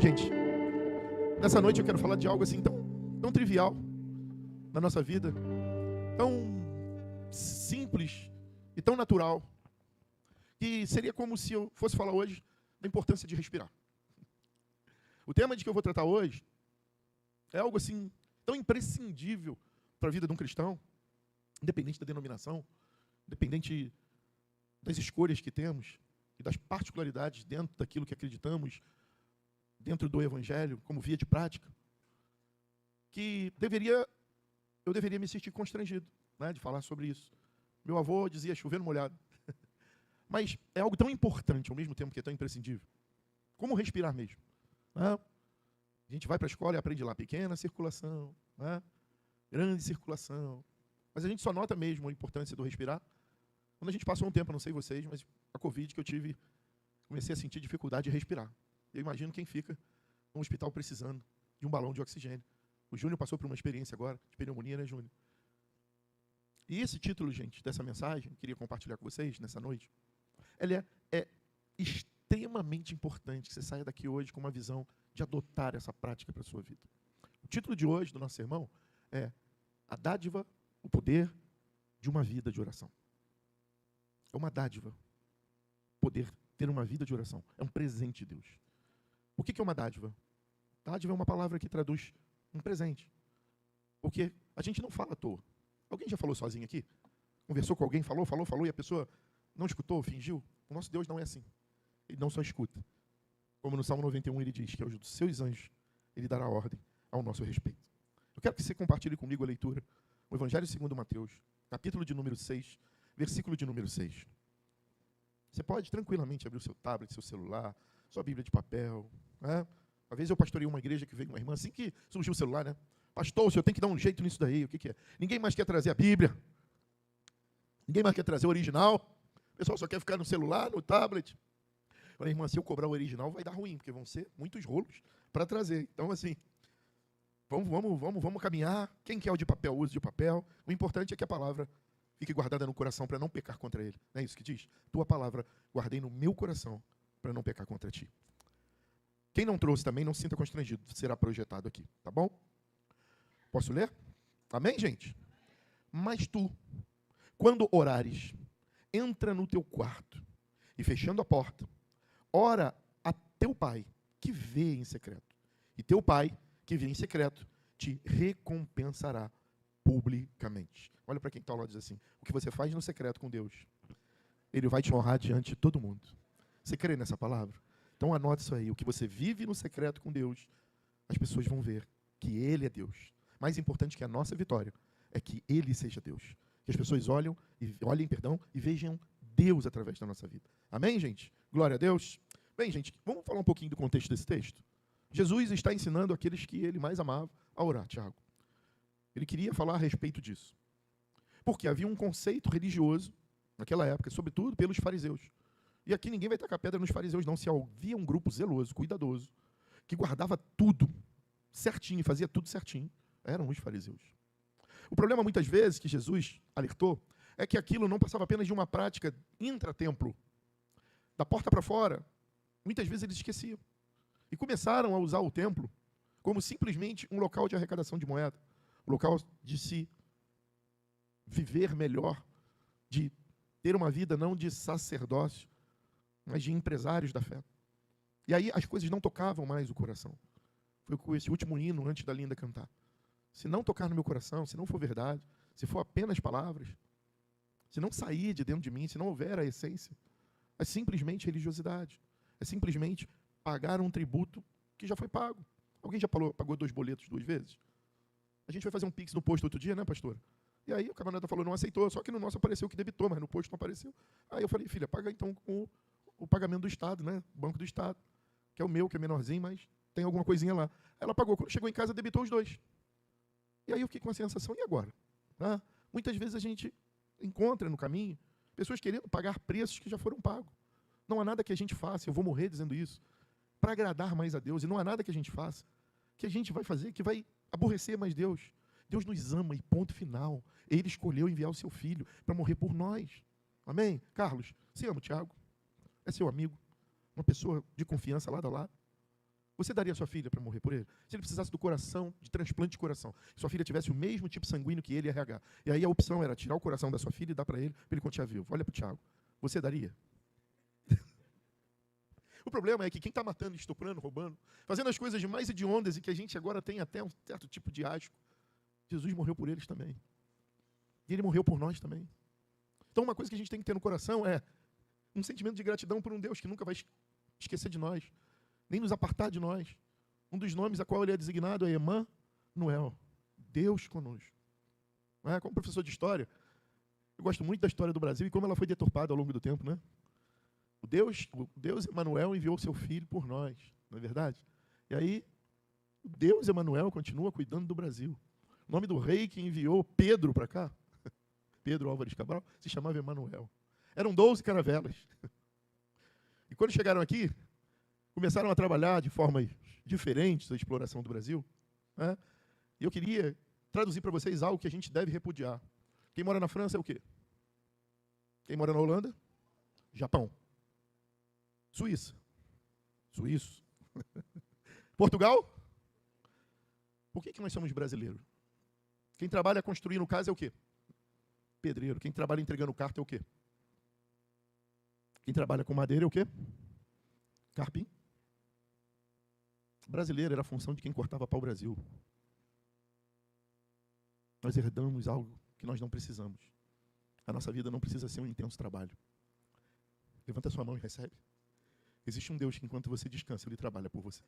Gente, nessa noite eu quero falar de algo assim tão trivial na nossa vida, tão simples e tão natural, que seria como se eu fosse falar hoje da importância de respirar. O tema de que eu vou tratar hoje é algo assim tão imprescindível para a vida de um cristão, independente da denominação, independente das escolhas que temos e das particularidades dentro daquilo que acreditamos, dentro do Evangelho, como via de prática, que eu deveria me sentir constrangido, né, de falar sobre isso. Meu avô dizia chover no molhado. Mas é algo tão importante, ao mesmo tempo que é tão imprescindível. Como respirar mesmo. Né? A gente vai para a escola e aprende lá, pequena circulação, né? Grande circulação. Mas a gente só nota mesmo a importância do respirar quando a gente passou um tempo, não sei vocês, mas a Covid que eu tive, comecei a sentir dificuldade de respirar. Eu imagino quem fica num hospital precisando de um balão de oxigênio. O Júnior passou por uma experiência agora, de pneumonia, né, Júnior? E esse título, gente, dessa mensagem, eu queria compartilhar com vocês nessa noite, ele é extremamente importante que você saia daqui hoje com uma visão de adotar essa prática para a sua vida. O título de hoje do nosso sermão é A Dádiva, o Poder de uma Vida de Oração. É uma dádiva, poder ter uma vida de oração. É um presente de Deus. O que é uma dádiva? Dádiva é uma palavra que traduz um presente. Porque a gente não fala à toa. Alguém já falou sozinho aqui? Conversou com alguém, falou, e a pessoa não escutou, fingiu? O nosso Deus não é assim. Ele não só escuta. Como no Salmo 91 ele diz que aos seus anjos ele dará ordem ao nosso respeito. Eu quero que você compartilhe comigo a leitura. O Evangelho segundo Mateus, capítulo de número 6, versículo de número 6. Você pode tranquilamente abrir o seu tablet, seu celular, sua Bíblia de papel. Né? Uma vez eu pastorei uma igreja que veio uma irmã, assim que surgiu o celular, né? Pastor, o senhor tem que dar um jeito nisso daí. O que é? Ninguém mais quer trazer a Bíblia. Ninguém mais quer trazer o original. O pessoal só quer ficar no celular, no tablet. Eu falei, irmã, se eu cobrar o original vai dar ruim, porque vão ser muitos rolos para trazer. Então, assim, vamos caminhar. Quem quer o de papel, use de papel. O importante é que a palavra fique guardada no coração para não pecar contra ele. Não é isso que diz? Tua palavra guardei no meu coração para não pecar contra ti. Quem não trouxe também, não se sinta constrangido. Será projetado aqui, tá bom? Posso ler? Amém, gente? Mas tu, quando orares, entra no teu quarto e fechando a porta, ora a teu pai que vê em secreto. E teu pai que vê em secreto te recompensará publicamente. Olha para quem está ao lado e diz assim, o que você faz no secreto com Deus, ele vai te honrar diante de todo mundo. Você crê nessa palavra? Então anote isso aí, o que você vive no secreto com Deus, as pessoas vão ver que Ele é Deus. Mais importante que a nossa vitória é que Ele seja Deus. Que as pessoas olhem e vejam Deus através da nossa vida. Amém, gente? Glória a Deus. Bem, gente, vamos falar um pouquinho do contexto desse texto? Jesus está ensinando aqueles que Ele mais amava a orar, Tiago. Ele queria falar a respeito disso. Porque havia um conceito religioso, naquela época, sobretudo pelos fariseus. E aqui ninguém vai tacar pedra nos fariseus, não. Se havia um grupo zeloso, cuidadoso, que guardava tudo certinho, fazia tudo certinho, eram os fariseus. O problema, muitas vezes, que Jesus alertou, é que aquilo não passava apenas de uma prática intratemplo. Da porta para fora, muitas vezes eles esqueciam. E começaram a usar o templo como simplesmente um local de arrecadação de moeda, um local de se viver melhor, de ter uma vida não de sacerdócio, mas de empresários da fé. E aí as coisas não tocavam mais o coração. Foi com esse último hino antes da Linda cantar. Se não tocar no meu coração, se não for verdade, se for apenas palavras, se não sair de dentro de mim, se não houver a essência, é simplesmente religiosidade. É simplesmente pagar um tributo que já foi pago. Alguém já pagou 2 boletos 2 vezes? A gente foi fazer um pix no posto outro dia, né, pastora? E aí o camarada falou, não aceitou, só que no nosso apareceu que debitou, mas no posto não apareceu. Aí eu falei, filha, paga então com o pagamento do Estado, né? Banco do Estado, que é o meu, que é menorzinho, mas tem alguma coisinha lá. Ela pagou, quando chegou em casa, debitou os 2. E aí eu fiquei com a sensação, e agora? Ah, muitas vezes a gente encontra no caminho pessoas querendo pagar preços que já foram pagos. Não há nada que a gente faça, eu vou morrer dizendo isso, para agradar mais a Deus, e não há nada que a gente faça que a gente vai fazer que vai aborrecer mais Deus. Deus nos ama e ponto final. Ele escolheu enviar o seu filho para morrer por nós. Amém? Carlos, você ama o Tiago? É seu amigo? Uma pessoa de confiança lado a lado? Você daria a sua filha para morrer por ele? Se ele precisasse do coração, de transplante de coração, se sua filha tivesse o mesmo tipo sanguíneo que ele e RH, e aí a opção era tirar o coração da sua filha e dar para ele continuar vivo. Olha para o Tiago. Você daria? O problema é que quem está matando, estuprando, roubando, fazendo as coisas mais hediondas e que a gente agora tem até um certo tipo de asco, Jesus morreu por eles também. E ele morreu por nós também. Então uma coisa que a gente tem que ter no coração é um sentimento de gratidão por um Deus que nunca vai esquecer de nós, nem nos apartar de nós. Um dos nomes a qual ele é designado é Emanuel, Deus conosco. Como professor de história, eu gosto muito da história do Brasil e como ela foi deturpada ao longo do tempo, né? O Deus Emanuel enviou seu filho por nós, não é verdade? E aí, o Deus Emanuel continua cuidando do Brasil. O nome do rei que enviou Pedro para cá, Pedro Álvares Cabral, se chamava Emanuel. Eram 12 caravelas. E quando chegaram aqui, começaram a trabalhar de formas diferentes a exploração do Brasil. Né? E eu queria traduzir para vocês algo que a gente deve repudiar. Quem mora na França é o quê? Quem mora na Holanda? Japão. Suíça. Suíço. Portugal? Por que nós somos brasileiros? Quem trabalha construindo casa é o quê? Pedreiro. Quem trabalha entregando carta é o quê? Quem trabalha com madeira é o quê? Carpim. Brasileiro era a função de quem cortava pau-brasil. Nós herdamos algo que nós não precisamos. A nossa vida não precisa ser um intenso trabalho. Levanta a sua mão e recebe. Existe um Deus que, enquanto você descansa, Ele trabalha por você.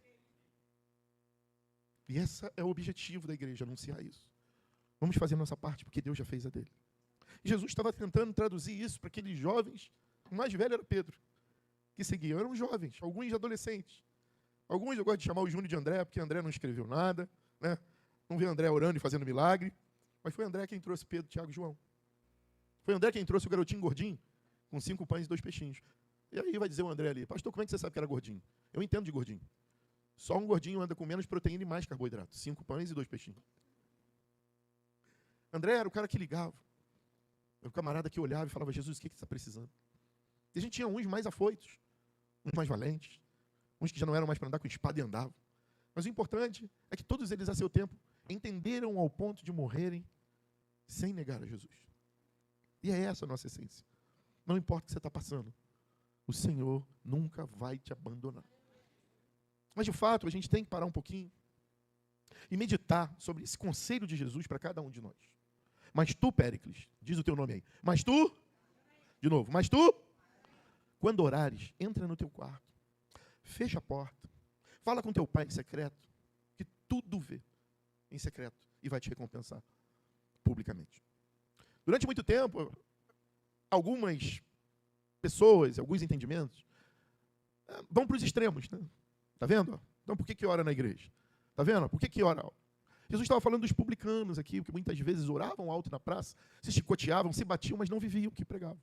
E esse é o objetivo da igreja, anunciar isso. Vamos fazer a nossa parte, porque Deus já fez a dele. E Jesus estava tentando traduzir isso para aqueles jovens. O mais velho era Pedro, que seguiam. Eram jovens, alguns adolescentes. Alguns eu gosto de chamar o Júnior de André, porque André não escreveu nada, né? Não vê André orando e fazendo milagre. Mas foi André quem trouxe Pedro, Tiago e João. Foi André quem trouxe o garotinho gordinho, com 5 pães e 2 peixinhos. E aí vai dizer o André ali, pastor, como é que você sabe que era gordinho? Eu entendo de gordinho. Só um gordinho anda com menos proteína e mais carboidrato. 5 pães e 2 peixinhos. André era o cara que ligava. Era o camarada que olhava e falava, Jesus, o que você está precisando? E a gente tinha uns mais afoitos, uns mais valentes, uns que já não eram mais para andar com espada e andavam. Mas o importante é que todos eles, a seu tempo, entenderam ao ponto de morrerem sem negar a Jesus. E é essa a nossa essência. Não importa o que você está passando, o Senhor nunca vai te abandonar. Mas, de fato, a gente tem que parar um pouquinho e meditar sobre esse conselho de Jesus para cada um de nós. Mas tu, Péricles, diz o teu nome aí. Mas tu, de novo, mas tu, quando orares, entra no teu quarto, fecha a porta, fala com teu pai em secreto, que tudo vê em secreto e vai te recompensar publicamente. Durante muito tempo, algumas pessoas, alguns entendimentos, vão para os extremos, né? Tá vendo? Então, por que ora na igreja? Tá vendo? Por que ora? Jesus estava falando dos publicanos aqui, que muitas vezes oravam alto na praça, se chicoteavam, se batiam, mas não viviam o que pregavam.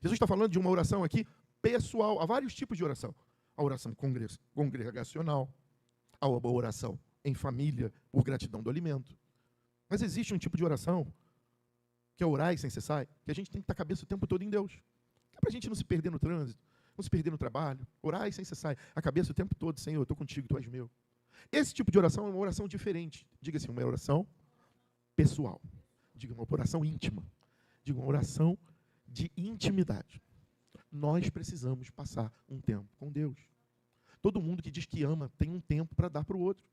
Jesus está falando de uma oração aqui pessoal. Há vários tipos de oração. A oração congregacional, a oração em família, por gratidão do alimento. Mas existe um tipo de oração, que é orar sem cessar, que a gente tem que estar a cabeça o tempo todo em Deus. Que é para a gente não se perder no trânsito, não se perder no trabalho. Orar sem cessar, a cabeça o tempo todo, Senhor, eu estou contigo, Tu és meu. Esse tipo de oração é uma oração diferente. Diga assim, uma oração pessoal. Diga uma oração íntima. Diga uma oração de intimidade. Nós precisamos passar um tempo com Deus. Todo mundo que diz que ama tem um tempo para dar para o outro.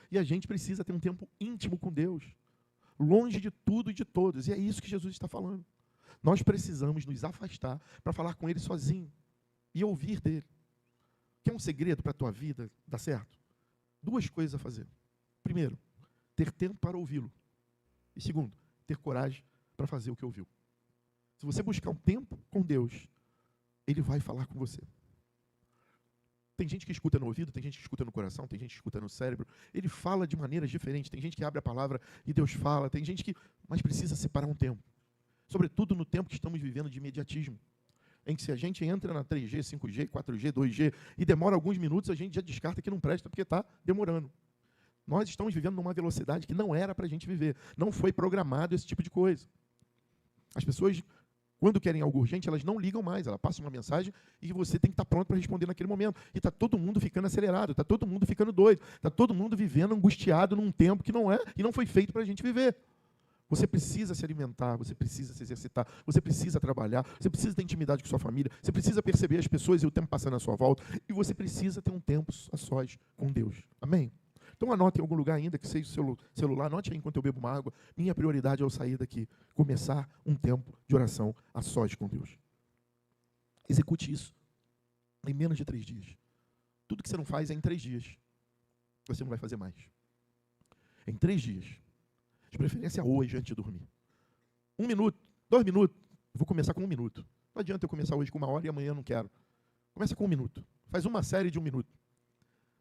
E a gente precisa ter um tempo íntimo com Deus. Longe de tudo e de todos. E é isso que Jesus está falando. Nós precisamos nos afastar para falar com Ele sozinho. E ouvir dEle. Quer um segredo para a tua vida dar certo? 2 coisas a fazer. Primeiro, ter tempo para ouvi-lo. E segundo, ter coragem para fazer o que ouviu. Se você buscar um tempo com Deus, Ele vai falar com você. Tem gente que escuta no ouvido, tem gente que escuta no coração, tem gente que escuta no cérebro. Ele fala de maneiras diferentes. Tem gente que abre a palavra e Deus fala. Tem gente que... Mas precisa separar um tempo. Sobretudo no tempo que estamos vivendo de imediatismo. Em que se a gente entra na 3G, 5G, 4G, 2G e demora alguns minutos, a gente já descarta que não presta porque está demorando. Nós estamos vivendo numa velocidade que não era para a gente viver. Não foi programado esse tipo de coisa. As pessoas Quando querem algo urgente, elas não ligam mais. Ela passa uma mensagem e você tem que estar pronto para responder naquele momento. E está todo mundo ficando acelerado, está todo mundo ficando doido, está todo mundo vivendo angustiado num tempo que não é e não foi feito para a gente viver. Você precisa se alimentar, você precisa se exercitar, você precisa trabalhar, você precisa ter intimidade com sua família, você precisa perceber as pessoas e o tempo passando à sua volta, e você precisa ter um tempo a sós com Deus. Amém? Então anote em algum lugar ainda, que seja o celular, anote aí enquanto eu bebo uma água. Minha prioridade ao sair daqui, começar um tempo de oração a sós com Deus. Execute isso em menos de 3 dias. Tudo que você não faz é em 3 dias. Você não vai fazer mais. Em 3 dias. De preferência hoje, antes de dormir. 1 minuto, 2 minutos. Eu vou começar com 1 minuto. Não adianta eu começar hoje com 1 hora e amanhã eu não quero. Começa com 1 minuto. Faz uma série de 1 minuto.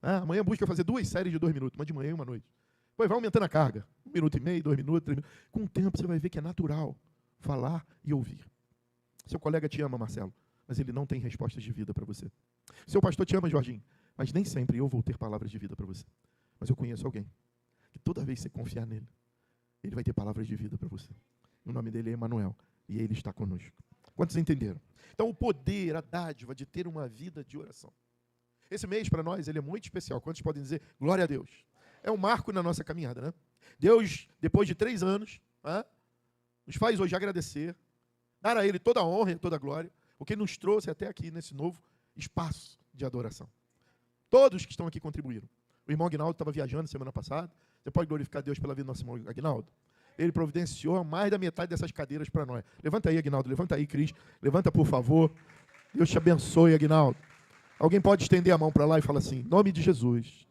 Amanhã busca fazer 2 séries de 2 minutos, uma de manhã e uma à noite. Depois vai aumentando a carga. 1 minuto e meio, 2 minutos, 3 minutos. Com o tempo você vai ver que é natural falar e ouvir. Seu colega te ama, Marcelo, mas ele não tem respostas de vida para você. Seu pastor te ama, Jorginho, mas nem sempre eu vou ter palavras de vida para você. Mas eu conheço alguém que toda vez que você confiar nele, ele vai ter palavras de vida para você. O nome dele é Emanuel e ele está conosco. Quantos entenderam? Então o poder, a dádiva de ter uma vida de oração. Esse mês para nós ele é muito especial. Quantos podem dizer glória a Deus? É um marco na nossa caminhada, né? Deus, depois de 3 anos, nos faz hoje agradecer, dar a Ele toda a honra e toda a glória, porque Ele nos trouxe até aqui nesse novo espaço de adoração. Todos que estão aqui contribuíram. O irmão Aguinaldo estava viajando semana passada. Você pode glorificar Deus pela vida do nosso irmão Aguinaldo? Ele providenciou mais da metade dessas cadeiras para nós. Levanta aí, Aguinaldo. Levanta aí, Cris. Levanta, por favor. Deus te abençoe, Aguinaldo. Alguém pode estender a mão para lá e falar assim, em nome de Jesus,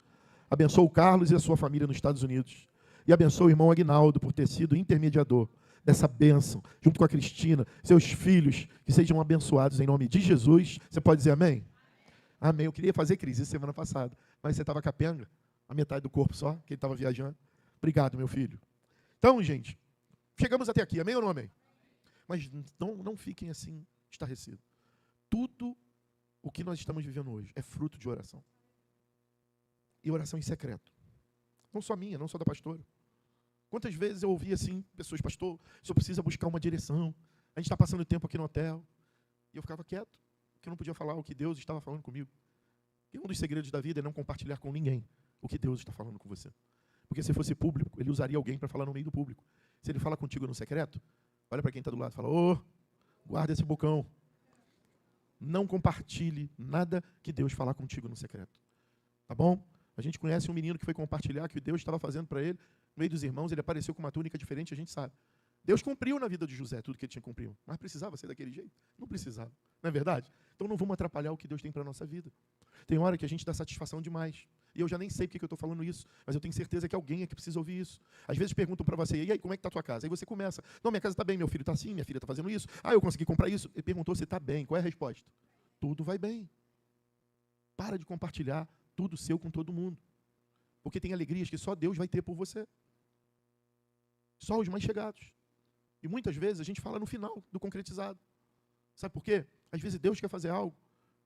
abençoa o Carlos e a sua família nos Estados Unidos. E abençoa o irmão Aguinaldo por ter sido intermediador dessa bênção, junto com a Cristina, seus filhos, que sejam abençoados em nome de Jesus. Você pode dizer amém? Amém. Eu queria fazer crise semana passada, mas você estava capenga, a metade do corpo só, que ele estava viajando. Obrigado, meu filho. Então, gente, chegamos até aqui, amém ou não amém? Mas não fiquem assim, estarrecidos. Tudo o que nós estamos vivendo hoje é fruto de oração. E oração em secreto. Não só minha, não só da pastora. Quantas vezes eu ouvi assim, pessoas, pastor, só precisa buscar uma direção. A gente está passando tempo aqui no hotel. E eu ficava quieto, porque eu não podia falar o que Deus estava falando comigo. E um dos segredos da vida é não compartilhar com ninguém o que Deus está falando com você. Porque se fosse público, ele usaria alguém para falar no meio do público. Se ele fala contigo no secreto, olha para quem está do lado e fala, guarda esse bocão. Não compartilhe nada que Deus falar contigo no secreto. Tá bom? A gente conhece um menino que foi compartilhar que Deus estava fazendo para ele, no meio dos irmãos, ele apareceu com uma túnica diferente, a gente sabe. Deus cumpriu na vida de José tudo que ele tinha cumprido. Mas precisava ser daquele jeito? Não precisava. Não é verdade? Então não vamos atrapalhar o que Deus tem para a nossa vida. Tem hora que a gente dá satisfação demais. E eu já nem sei porque eu estou falando isso, mas eu tenho certeza que alguém aqui precisa ouvir isso. Às vezes perguntam para você, e aí, como é que está a tua casa? Aí você começa, não, minha casa está bem, meu filho está assim, minha filha está fazendo isso. Eu consegui comprar isso. Ele perguntou se está bem. Qual é a resposta? Tudo vai bem. Para de compartilhar tudo seu com todo mundo. Porque tem alegrias que só Deus vai ter por você. Só os mais chegados. E muitas vezes a gente fala no final do concretizado. Sabe por quê? Às vezes Deus quer fazer algo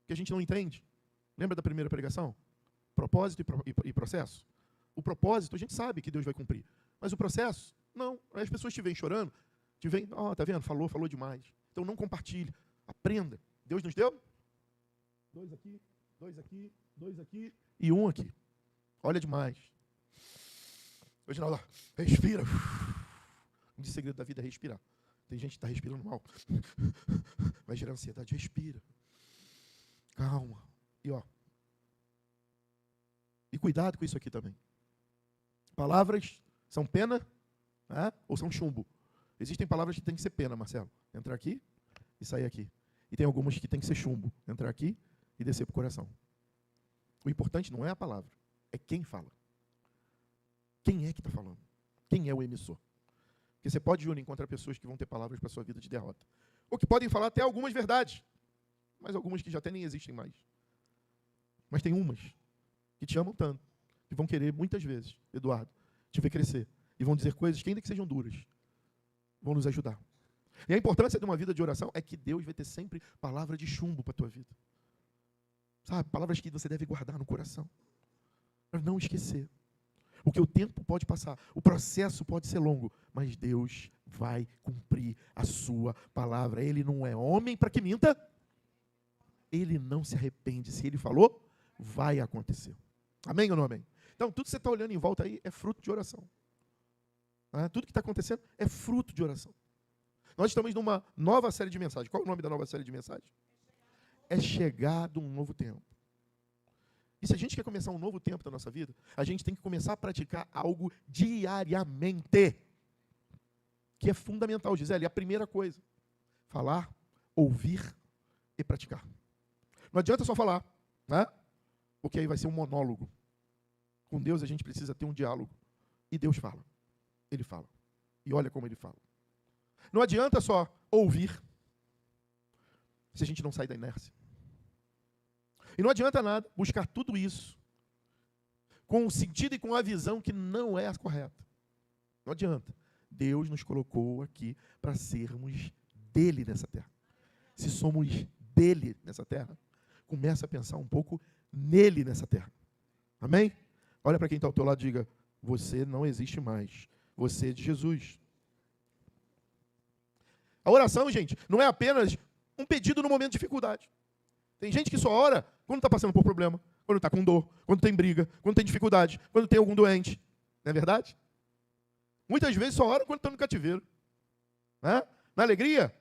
que a gente não entende. Lembra da primeira pregação? Propósito e processo. O propósito a gente sabe que Deus vai cumprir. Mas o processo, não. As pessoas te veem chorando, te veem, tá vendo? Falou demais. Então não compartilhe. Aprenda. Deus nos deu 2 aqui, 2 aqui, 2 aqui e 1 aqui. Olha demais. Hoje não, respira. Um segredo da vida é respirar. Tem gente que está respirando mal. Vai gerar ansiedade. Respira. Calma. E cuidado com isso aqui também. Palavras são pena, ou são chumbo. Existem palavras que tem que ser pena, Marcelo. Entrar aqui e sair aqui. E tem algumas que tem que ser chumbo. Entrar aqui e descer para o coração. O importante não é a palavra, é quem fala. Quem é que está falando? Quem é o emissor? Porque você pode, Júnior, encontrar pessoas que vão ter palavras para a sua vida de derrota. Ou que podem falar até algumas verdades, mas algumas que já até nem existem mais. Mas tem umas que te amam tanto, que vão querer muitas vezes, Eduardo, te ver crescer. E vão dizer coisas que ainda que sejam duras, vão nos ajudar. E a importância de uma vida de oração é que Deus vai ter sempre palavra de chumbo para a tua vida. Sabe, palavras que você deve guardar no coração. Para não esquecer. Porque o tempo pode passar, o processo pode ser longo, mas Deus vai cumprir a sua palavra. Ele não é homem para que minta. Ele não se arrepende. Se ele falou, vai acontecer. Amém ou não amém? Então, tudo que você está olhando em volta aí é fruto de oração. Tudo que está acontecendo é fruto de oração. Nós estamos numa nova série de mensagens. Qual é o nome da nova série de mensagens? É chegado um novo tempo. E se a gente quer começar um novo tempo da nossa vida, a gente tem que começar a praticar algo diariamente, que é fundamental, Gisele. É a primeira coisa: falar, ouvir e praticar. Não adianta só falar, né? Porque aí vai ser um monólogo. Com Deus a gente precisa ter um diálogo. E Deus fala. Ele fala. E olha como ele fala. Não adianta só ouvir, se a gente não sai da inércia. E não adianta nada buscar tudo isso com o sentido e com a visão que não é a correta. Não adianta. Deus nos colocou aqui para sermos dele nessa terra. Se somos dele nessa terra, começa a pensar um pouco nele nessa terra. Amém? Olha para quem está ao teu lado e diga: você não existe mais. Você é de Jesus. A oração, gente, não é apenas um pedido no momento de dificuldade. Tem gente que só ora quando está passando por problema, quando está com dor, quando tem briga, quando tem dificuldade, quando tem algum doente. Não é verdade? Muitas vezes só ora quando está no cativeiro. Na alegria,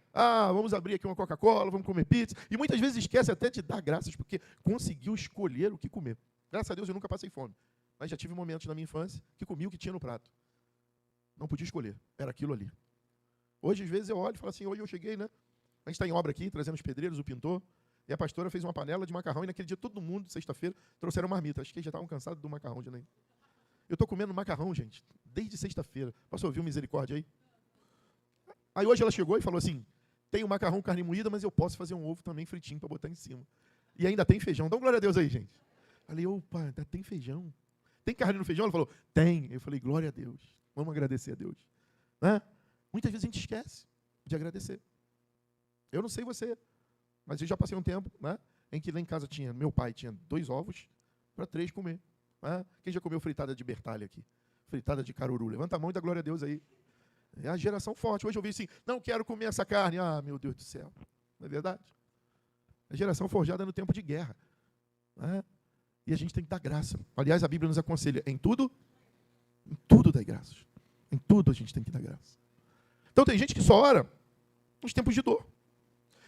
vamos abrir aqui uma Coca-Cola, vamos comer pizza. E muitas vezes esquece até de dar graças, porque conseguiu escolher o que comer. Graças a Deus eu nunca passei fome. Mas já tive momentos na minha infância que comi o que tinha no prato. Não podia escolher, era aquilo ali. Hoje, às vezes, eu olho e falo assim: hoje eu cheguei, né? A gente está em obra aqui, trazendo os pedreiros, o pintor, e a pastora fez uma panela de macarrão, e naquele dia todo mundo, sexta-feira, trouxeram marmita. Acho que eles já estavam cansados do macarrão de nem. Eu estou comendo macarrão, gente, desde sexta-feira. Posso ouvir misericórdia aí? Aí hoje ela chegou e falou assim: tem o macarrão carne moída, mas eu posso fazer um ovo também fritinho para botar em cima. E ainda tem feijão. Dá glória a Deus aí, gente. Falei: opa, ainda tem feijão. Tem carne no feijão? Ela falou: tem. Eu falei: glória a Deus. Vamos agradecer a Deus. Muitas vezes a gente esquece de agradecer. Eu não sei você, mas eu já passei um tempo, em que lá em casa meu pai tinha 2 ovos para 3 comer. Quem já comeu fritada de bertalha aqui? Fritada de caruru. Levanta a mão e dá glória a Deus aí. É a geração forte. Hoje eu vi assim: não quero comer essa carne. Meu Deus do céu. Não é verdade? A geração forjada no tempo de guerra. E a gente tem que dar graça. Aliás, a Bíblia nos aconselha: em tudo dai graças. Em tudo a gente tem que dar graça. Então tem gente que só ora nos tempos de dor.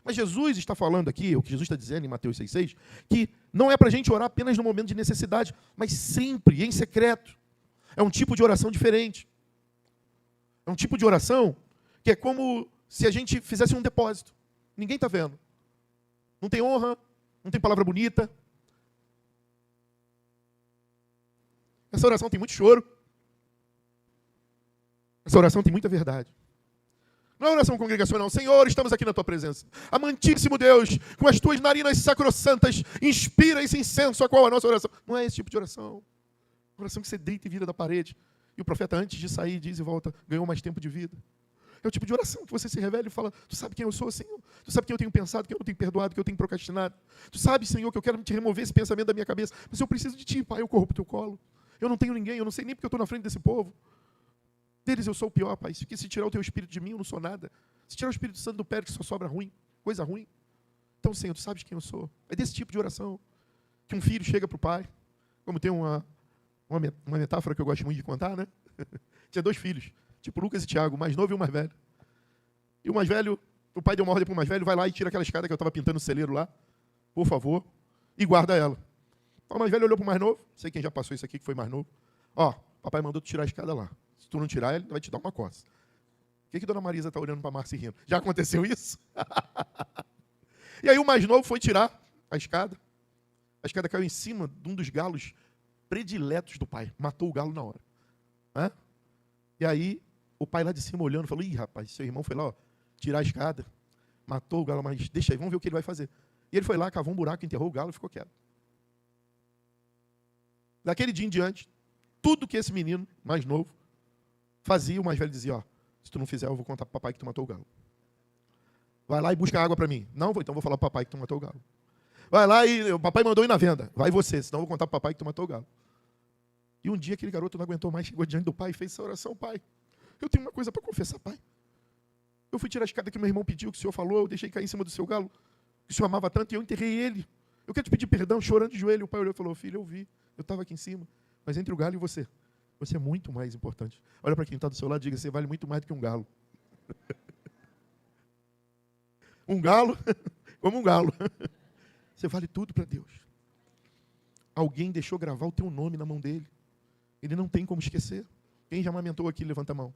Mas Jesus está falando aqui, o que Jesus está dizendo em Mateus 6,6, que não é para a gente orar apenas no momento de necessidade, mas sempre, em secreto. É um tipo de oração diferente. É um tipo de oração que é como se a gente fizesse um depósito. Ninguém está vendo. Não tem honra, não tem palavra bonita. Essa oração tem muito choro. Essa oração tem muita verdade. Não é oração congregacional. Senhor, estamos aqui na tua presença. Amantíssimo Deus, com as tuas narinas sacrossantas, inspira esse incenso a qual a nossa oração. Não é esse tipo de oração. Oração que você deita e vira da parede. E o profeta, antes de sair, diz e volta: ganhou mais tempo de vida. É o tipo de oração que você se revela e fala: tu sabe quem eu sou, Senhor? Tu sabe quem eu tenho pensado, quem eu tenho perdoado, quem eu tenho procrastinado? Tu sabe, Senhor, que eu quero te remover esse pensamento da minha cabeça. Mas eu preciso de ti, Pai, eu corro para o teu colo. Eu não tenho ninguém, eu não sei nem porque eu estou na frente desse povo. Deles eu sou o pior, Pai. Porque se tirar o teu espírito de mim, eu não sou nada. Se tirar o Espírito Santo do pé, que só sobra ruim, coisa ruim. Então, Senhor, tu sabes quem eu sou. É desse tipo de oração que um filho chega para o pai. Como tem uma metáfora que eu gosto muito de contar, né? Tinha 2 filhos, tipo Lucas e Tiago, o mais novo e o mais velho. E o mais velho, o pai deu uma ordem para o mais velho: vai lá e tira aquela escada que eu estava pintando no celeiro lá, por favor, e guarda ela. O mais velho olhou para o mais novo, sei quem já passou isso aqui que foi mais novo. Papai mandou tu tirar a escada lá. Se tu não tirar, ele vai te dar uma coça. O que Dona Marisa está olhando para a Márcia e rindo? Já aconteceu isso? E aí o mais novo foi tirar a escada. A escada caiu em cima de um dos galos prediletos do pai. Matou o galo na hora. E aí o pai lá de cima olhando, falou: ih, rapaz, seu irmão foi lá tirar a escada. Matou o galo, mas deixa aí, vamos ver o que ele vai fazer. E ele foi lá, cavou um buraco, enterrou o galo e ficou quieto. Daquele dia em diante, tudo que esse menino mais novo fazia, o mais velho dizia: se tu não fizer, eu vou contar para o papai que tu matou o galo. Vai lá e busca água para mim. Não, então vou falar para o papai que tu matou o galo. Vai lá e o papai mandou ir na venda. Vai você, senão eu vou contar para o papai que tu matou o galo. E um dia aquele garoto não aguentou mais, chegou diante do pai e fez essa oração: pai, eu tenho uma coisa para confessar, pai. Eu fui tirar a escada que meu irmão pediu, que o senhor falou, eu deixei cair em cima do seu galo, que o senhor amava tanto, e eu enterrei ele. Eu quero te pedir perdão, chorando de joelho. O pai olhou e falou, filho, eu vi, eu estava aqui em cima, mas entre o galo e você é muito mais importante. Olha para quem está do seu lado e diga, você vale muito mais do que um galo. Um galo, como um galo. Você vale tudo para Deus. Alguém deixou gravar o teu nome na mão dele. Ele não tem como esquecer. Quem já amamentou aqui, levanta a mão.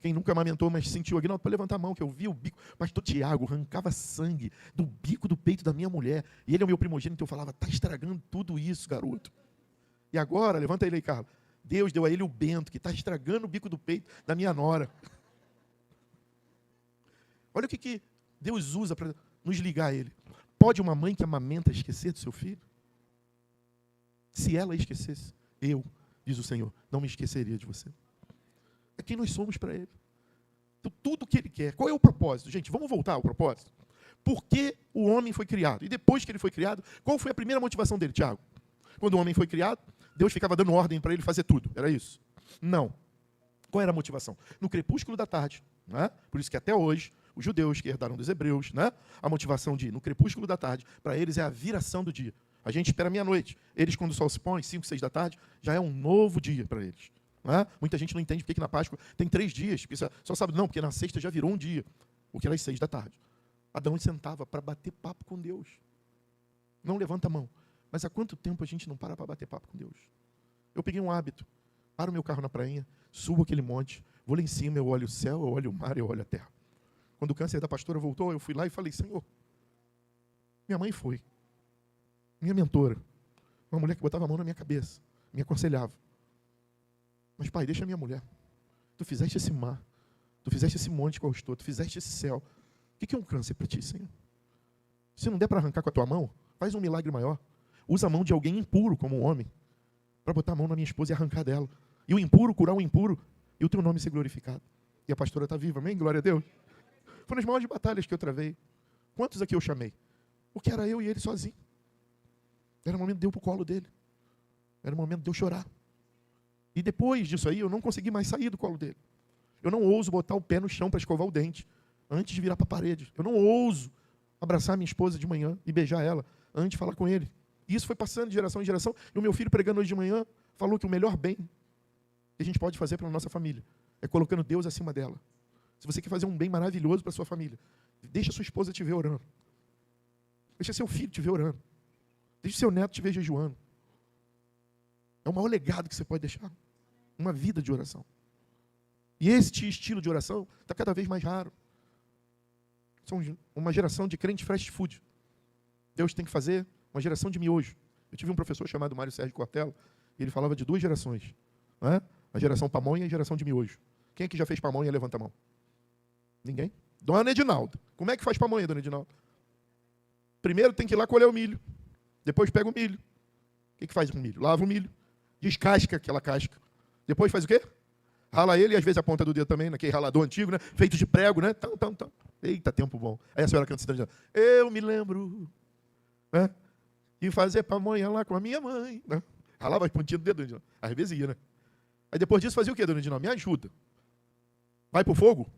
Quem nunca amamentou, mas sentiu aqui, não, pode levantar a mão, que eu vi o bico. Pastor Tiago arrancava sangue do bico do peito da minha mulher. E ele é o meu primogênito. Eu falava, está estragando tudo isso, garoto. E agora, levanta ele aí, Carla. Deus deu a ele o Bento, que está estragando o bico do peito da minha nora. Olha o que Deus usa para nos ligar a ele. Pode uma mãe que amamenta esquecer do seu filho? Se ela esquecesse, eu, diz o Senhor, não me esqueceria de você. É quem nós somos para ele. Então, tudo que ele quer. Qual é o propósito? Gente, vamos voltar ao propósito. Por que o homem foi criado? E depois que ele foi criado, qual foi a primeira motivação dele, Tiago? Quando o homem foi criado, Deus ficava dando ordem para ele fazer tudo. Era isso? Não. Qual era a motivação? No crepúsculo da tarde. Né? Por isso que até hoje, os judeus que herdaram dos hebreus, né? A motivação de no crepúsculo da tarde, para eles é a viração do dia. A gente espera meia-noite. Eles, quando o sol se põe, 5, 6 da tarde, já é um novo dia para eles. Né? Muita gente não entende porque que na Páscoa tem 3 dias. Porque só sabe, não, porque na sexta já virou um dia. O que era às 6 da tarde. Adão sentava para bater papo com Deus. Não levanta a mão. Mas há quanto tempo a gente não para bater papo com Deus? Eu peguei um hábito. Paro o meu carro na prainha, subo aquele monte, vou lá em cima, eu olho o céu, eu olho o mar, eu olho a terra. Quando o câncer da pastora voltou, eu fui lá e falei, Senhor, minha mãe foi. Minha mentora. Uma mulher que botava a mão na minha cabeça, me aconselhava. Mas, pai, deixa a minha mulher. Tu fizeste esse mar, tu fizeste esse monte que eu estou, tu fizeste esse céu. O que é um câncer para ti, Senhor? Se não der para arrancar com a tua mão, faz um milagre maior. Usa a mão de alguém impuro, como um homem, para botar a mão na minha esposa e arrancar dela. E o impuro curar o impuro e o teu nome ser glorificado. E a pastora está viva, amém? Glória a Deus. Foi nas maiores batalhas que eu travei. Quantos aqui eu chamei? Porque era eu e ele sozinho. Era o momento de eu ir para o colo dele. Era o momento de eu chorar. E depois disso aí, eu não consegui mais sair do colo dele. Eu não ouso botar o pé no chão para escovar o dente, antes de virar para a parede. Eu não ouso abraçar minha esposa de manhã e beijar ela, antes de falar com ele. E isso foi passando de geração em geração. E o meu filho, pregando hoje de manhã, falou que o melhor bem que a gente pode fazer para a nossa família é colocando Deus acima dela. Se você quer fazer um bem maravilhoso para a sua família, deixa sua esposa te ver orando. Deixa seu filho te ver orando. Deixa seu neto te ver jejuando. É o maior legado que você pode deixar. Uma vida de oração. E esse estilo de oração está cada vez mais raro. São uma geração de crente fast food. Deus tem que fazer uma geração de miojo. Eu tive um professor chamado Mário Sérgio Cortella, e ele falava de 2 gerações. Né? A geração pamonha e a geração de miojo. Quem aqui já fez pamonha, levanta a mão. Ninguém? Dona Edinalda. Como é que faz pamonha, Dona Edinalda? Primeiro tem que ir lá colher o milho. Depois pega o milho. O que faz com o milho? Lava o milho. Descasca aquela casca. Depois faz o quê? Rala ele e às vezes a ponta do dedo também, naquele ralador antigo, né? Feito de prego, né? Tam. Eita, tempo bom. Aí a senhora canta cidade. Eu me lembro, né? De fazer pamonha lá com a minha mãe. Né? Ralava as pontinhas do dedo, Dona. Às vezes ia, né? Aí depois disso fazia o quê, Dona Edinalda? Me ajuda. Vai pro fogo?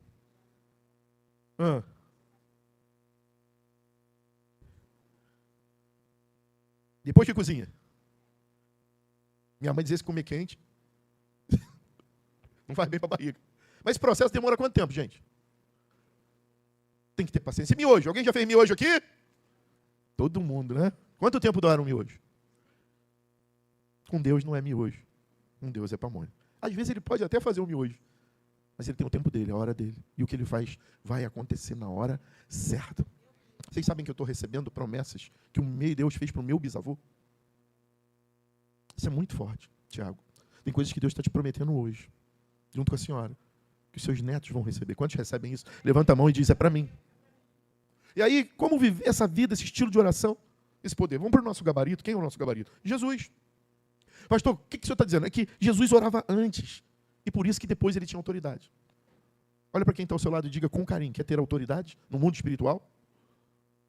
Depois que cozinha. Minha mãe dizia que comer quente não faz bem para a barriga. Mas esse processo demora quanto tempo, gente? Tem que ter paciência. E miojo? Alguém já fez miojo aqui? Todo mundo, né? Quanto tempo dura um miojo? Com Deus não é miojo. Com Deus é pamonha. Às vezes ele pode até fazer um miojo, mas ele tem o tempo dele, a hora dele. E o que ele faz vai acontecer na hora certa. Vocês sabem que eu estou recebendo promessas que o meu Deus fez para o meu bisavô? Isso é muito forte, Tiago. Tem coisas que Deus está te prometendo hoje, junto com a senhora, que os seus netos vão receber. Quantos recebem isso? Levanta a mão e diz, é para mim. E aí, como viver essa vida, esse estilo de oração, esse poder? Vamos para o nosso gabarito. Quem é o nosso gabarito? Jesus. Pastor, o que o senhor está dizendo? É que Jesus orava antes, e por isso que depois ele tinha autoridade. Olha para quem está ao seu lado e diga com carinho, quer ter autoridade no mundo espiritual?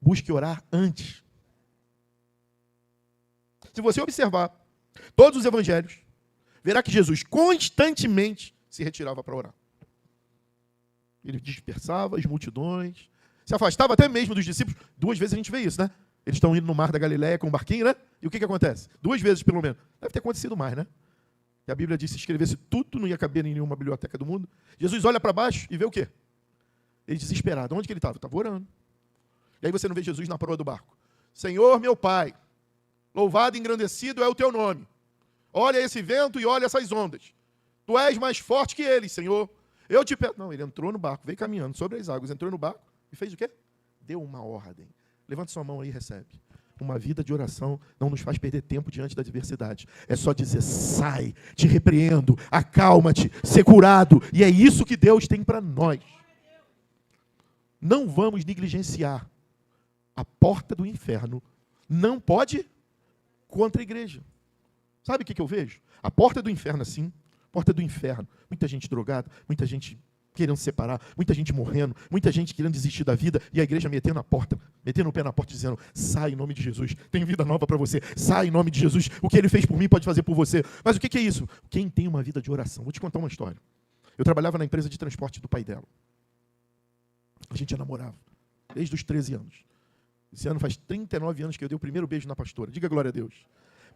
Busque orar antes. Se você observar todos os evangelhos, verá que Jesus constantemente se retirava para orar. Ele dispersava as multidões, se afastava até mesmo dos discípulos. 2 vezes a gente vê isso, né? Eles estão indo no mar da Galileia com um barquinho, né? E o que acontece? 2 vezes, pelo menos. Deve ter acontecido mais, né? E a Bíblia diz que se escrevesse tudo, não ia caber em nenhuma biblioteca do mundo. Jesus olha para baixo e vê o quê? Ele desesperado. Onde que ele estava? Estava orando. E aí você não vê Jesus na proa do barco. Senhor, meu Pai, louvado e engrandecido é o teu nome. Olha esse vento e olha essas ondas. Tu és mais forte que eles, Senhor. Eu te peço. Não, ele entrou no barco, veio caminhando sobre as águas, entrou no barco e fez o quê? Deu uma ordem. Levante sua mão aí e recebe. Uma vida de oração não nos faz perder tempo diante da adversidade. É só dizer, sai, te repreendo, acalma-te, ser curado. E é isso que Deus tem para nós. Não vamos negligenciar. A porta do inferno não pode contra a igreja. Sabe o que eu vejo? A porta do inferno assim, porta do inferno. Muita gente drogada, muita gente querendo se separar, muita gente morrendo, muita gente querendo desistir da vida, e a igreja metendo o pé na porta, dizendo, sai em nome de Jesus, tem vida nova para você, sai em nome de Jesus, o que ele fez por mim pode fazer por você. Mas o que é isso? Quem tem uma vida de oração? Vou te contar uma história. Eu trabalhava na empresa de transporte do pai dela. A gente já namorava, desde os 13 anos. Esse ano faz 39 anos que eu dei o primeiro beijo na pastora. Diga glória a Deus.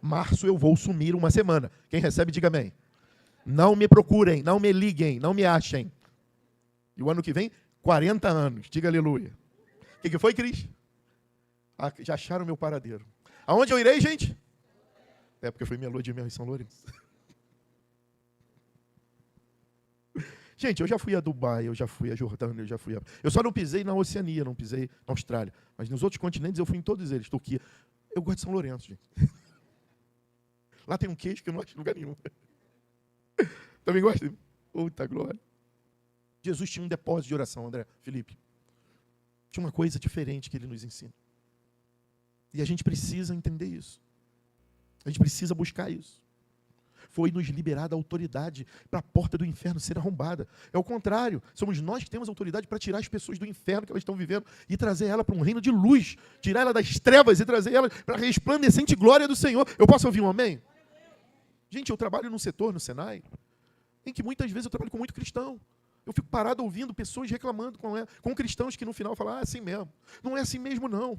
Março eu vou sumir uma semana. Quem recebe, diga amém. Não me procurem, não me liguem, não me achem. E o ano que vem, 40 anos. Diga aleluia. O que foi, Cris? Ah, já acharam meu paradeiro. Aonde eu irei, gente? É porque foi minha lua de mel em São Lourenço. Gente, eu já fui a Dubai, eu já fui a Jordânia, eu só não pisei na Oceania, não pisei na Austrália. Mas nos outros continentes eu fui em todos eles. Turquia. Eu gosto de São Lourenço, gente. Lá tem um queijo que eu não acho em lugar nenhum. Também gosta? Puta glória. Jesus tinha um depósito de oração, André, Felipe. Tinha uma coisa diferente que ele nos ensina. E a gente precisa entender isso. A gente precisa buscar isso. Foi nos liberada a autoridade para a porta do inferno ser arrombada. É o contrário. Somos nós que temos autoridade para tirar as pessoas do inferno que elas estão vivendo e trazer ela para um reino de luz. Tirar ela das trevas e trazer ela para a resplandecente glória do Senhor. Eu posso ouvir um amém? Gente, eu trabalho num setor, no Senai, em que muitas vezes eu trabalho com muito cristão. Eu fico parado ouvindo pessoas reclamando com cristãos que no final falam, é assim mesmo. Não é assim mesmo, não.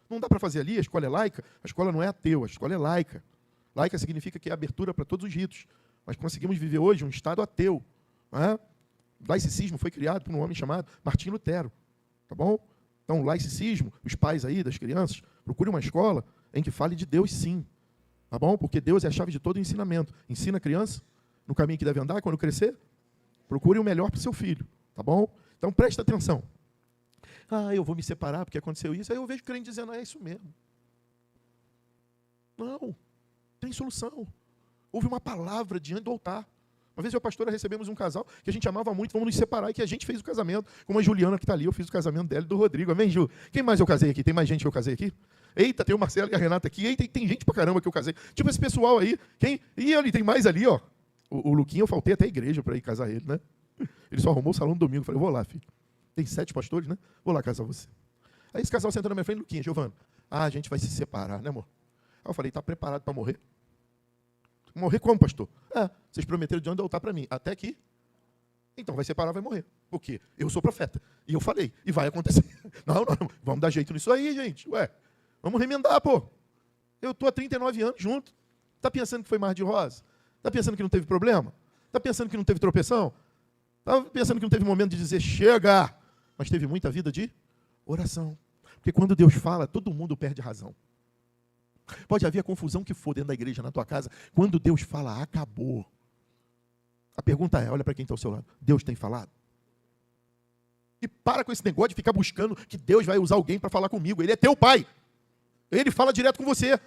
Não dá para fazer ali, a escola é laica. A escola não é ateu, a escola é laica. Laica significa que é abertura para todos os ritos. Mas conseguimos viver hoje um Estado ateu. O laicismo foi criado por um homem chamado Martim Lutero. Tá bom? Então, o laicismo, os pais aí das crianças, procurem uma escola em que fale de Deus sim. Tá bom? Porque Deus é a chave de todo o ensinamento. Ensina a criança no caminho que deve andar quando crescer. Procure o melhor para o seu filho. Tá bom? Então, presta atenção. Eu vou me separar porque aconteceu isso. Aí eu vejo crente dizendo, é isso mesmo. Não. Tem solução. Houve uma palavra diante do altar. Uma vez eu e a pastora recebemos um casal que a gente amava muito, vamos nos separar, e que a gente fez o casamento. Como a Juliana que está ali, eu fiz o casamento dela e do Rodrigo. Amém, Ju? Quem mais eu casei aqui? Tem mais gente que eu casei aqui? Eita, tem o Marcelo e a Renata aqui. Eita, tem gente pra caramba que eu casei. Tipo esse pessoal aí. E ali, tem mais ali, ó. O Luquinha, eu faltei até a igreja para ir casar ele, né? Ele só arrumou o salão no domingo. Eu falei, vou lá, filho. Tem 7 pastores, né? Vou lá casar você. Aí esse casal sentou na minha frente, Luquinha, Giovana. A gente vai se separar, né, amor? Aí eu falei, tá preparado para morrer? Morrer como, pastor? Vocês prometeram de onde voltar para mim. Até que, então vai separar, vai morrer. Por quê? Eu sou profeta. E eu falei, e vai acontecer. Não, vamos dar jeito nisso aí, gente. Ué, vamos remendar, pô. Eu estou há 39 anos junto. Está pensando que foi mar de rosa? Está pensando que não teve problema? Está pensando que não teve tropeção? Está pensando que não teve momento de dizer, chega! Mas teve muita vida de oração. Porque quando Deus fala, todo mundo perde a razão. Pode haver a confusão que for dentro da igreja, na tua casa. Quando Deus fala, acabou. A pergunta é, olha para quem está ao seu lado. Deus tem falado? E para com esse negócio de ficar buscando que Deus vai usar alguém para falar comigo. Ele é teu pai. Ele fala direto com você.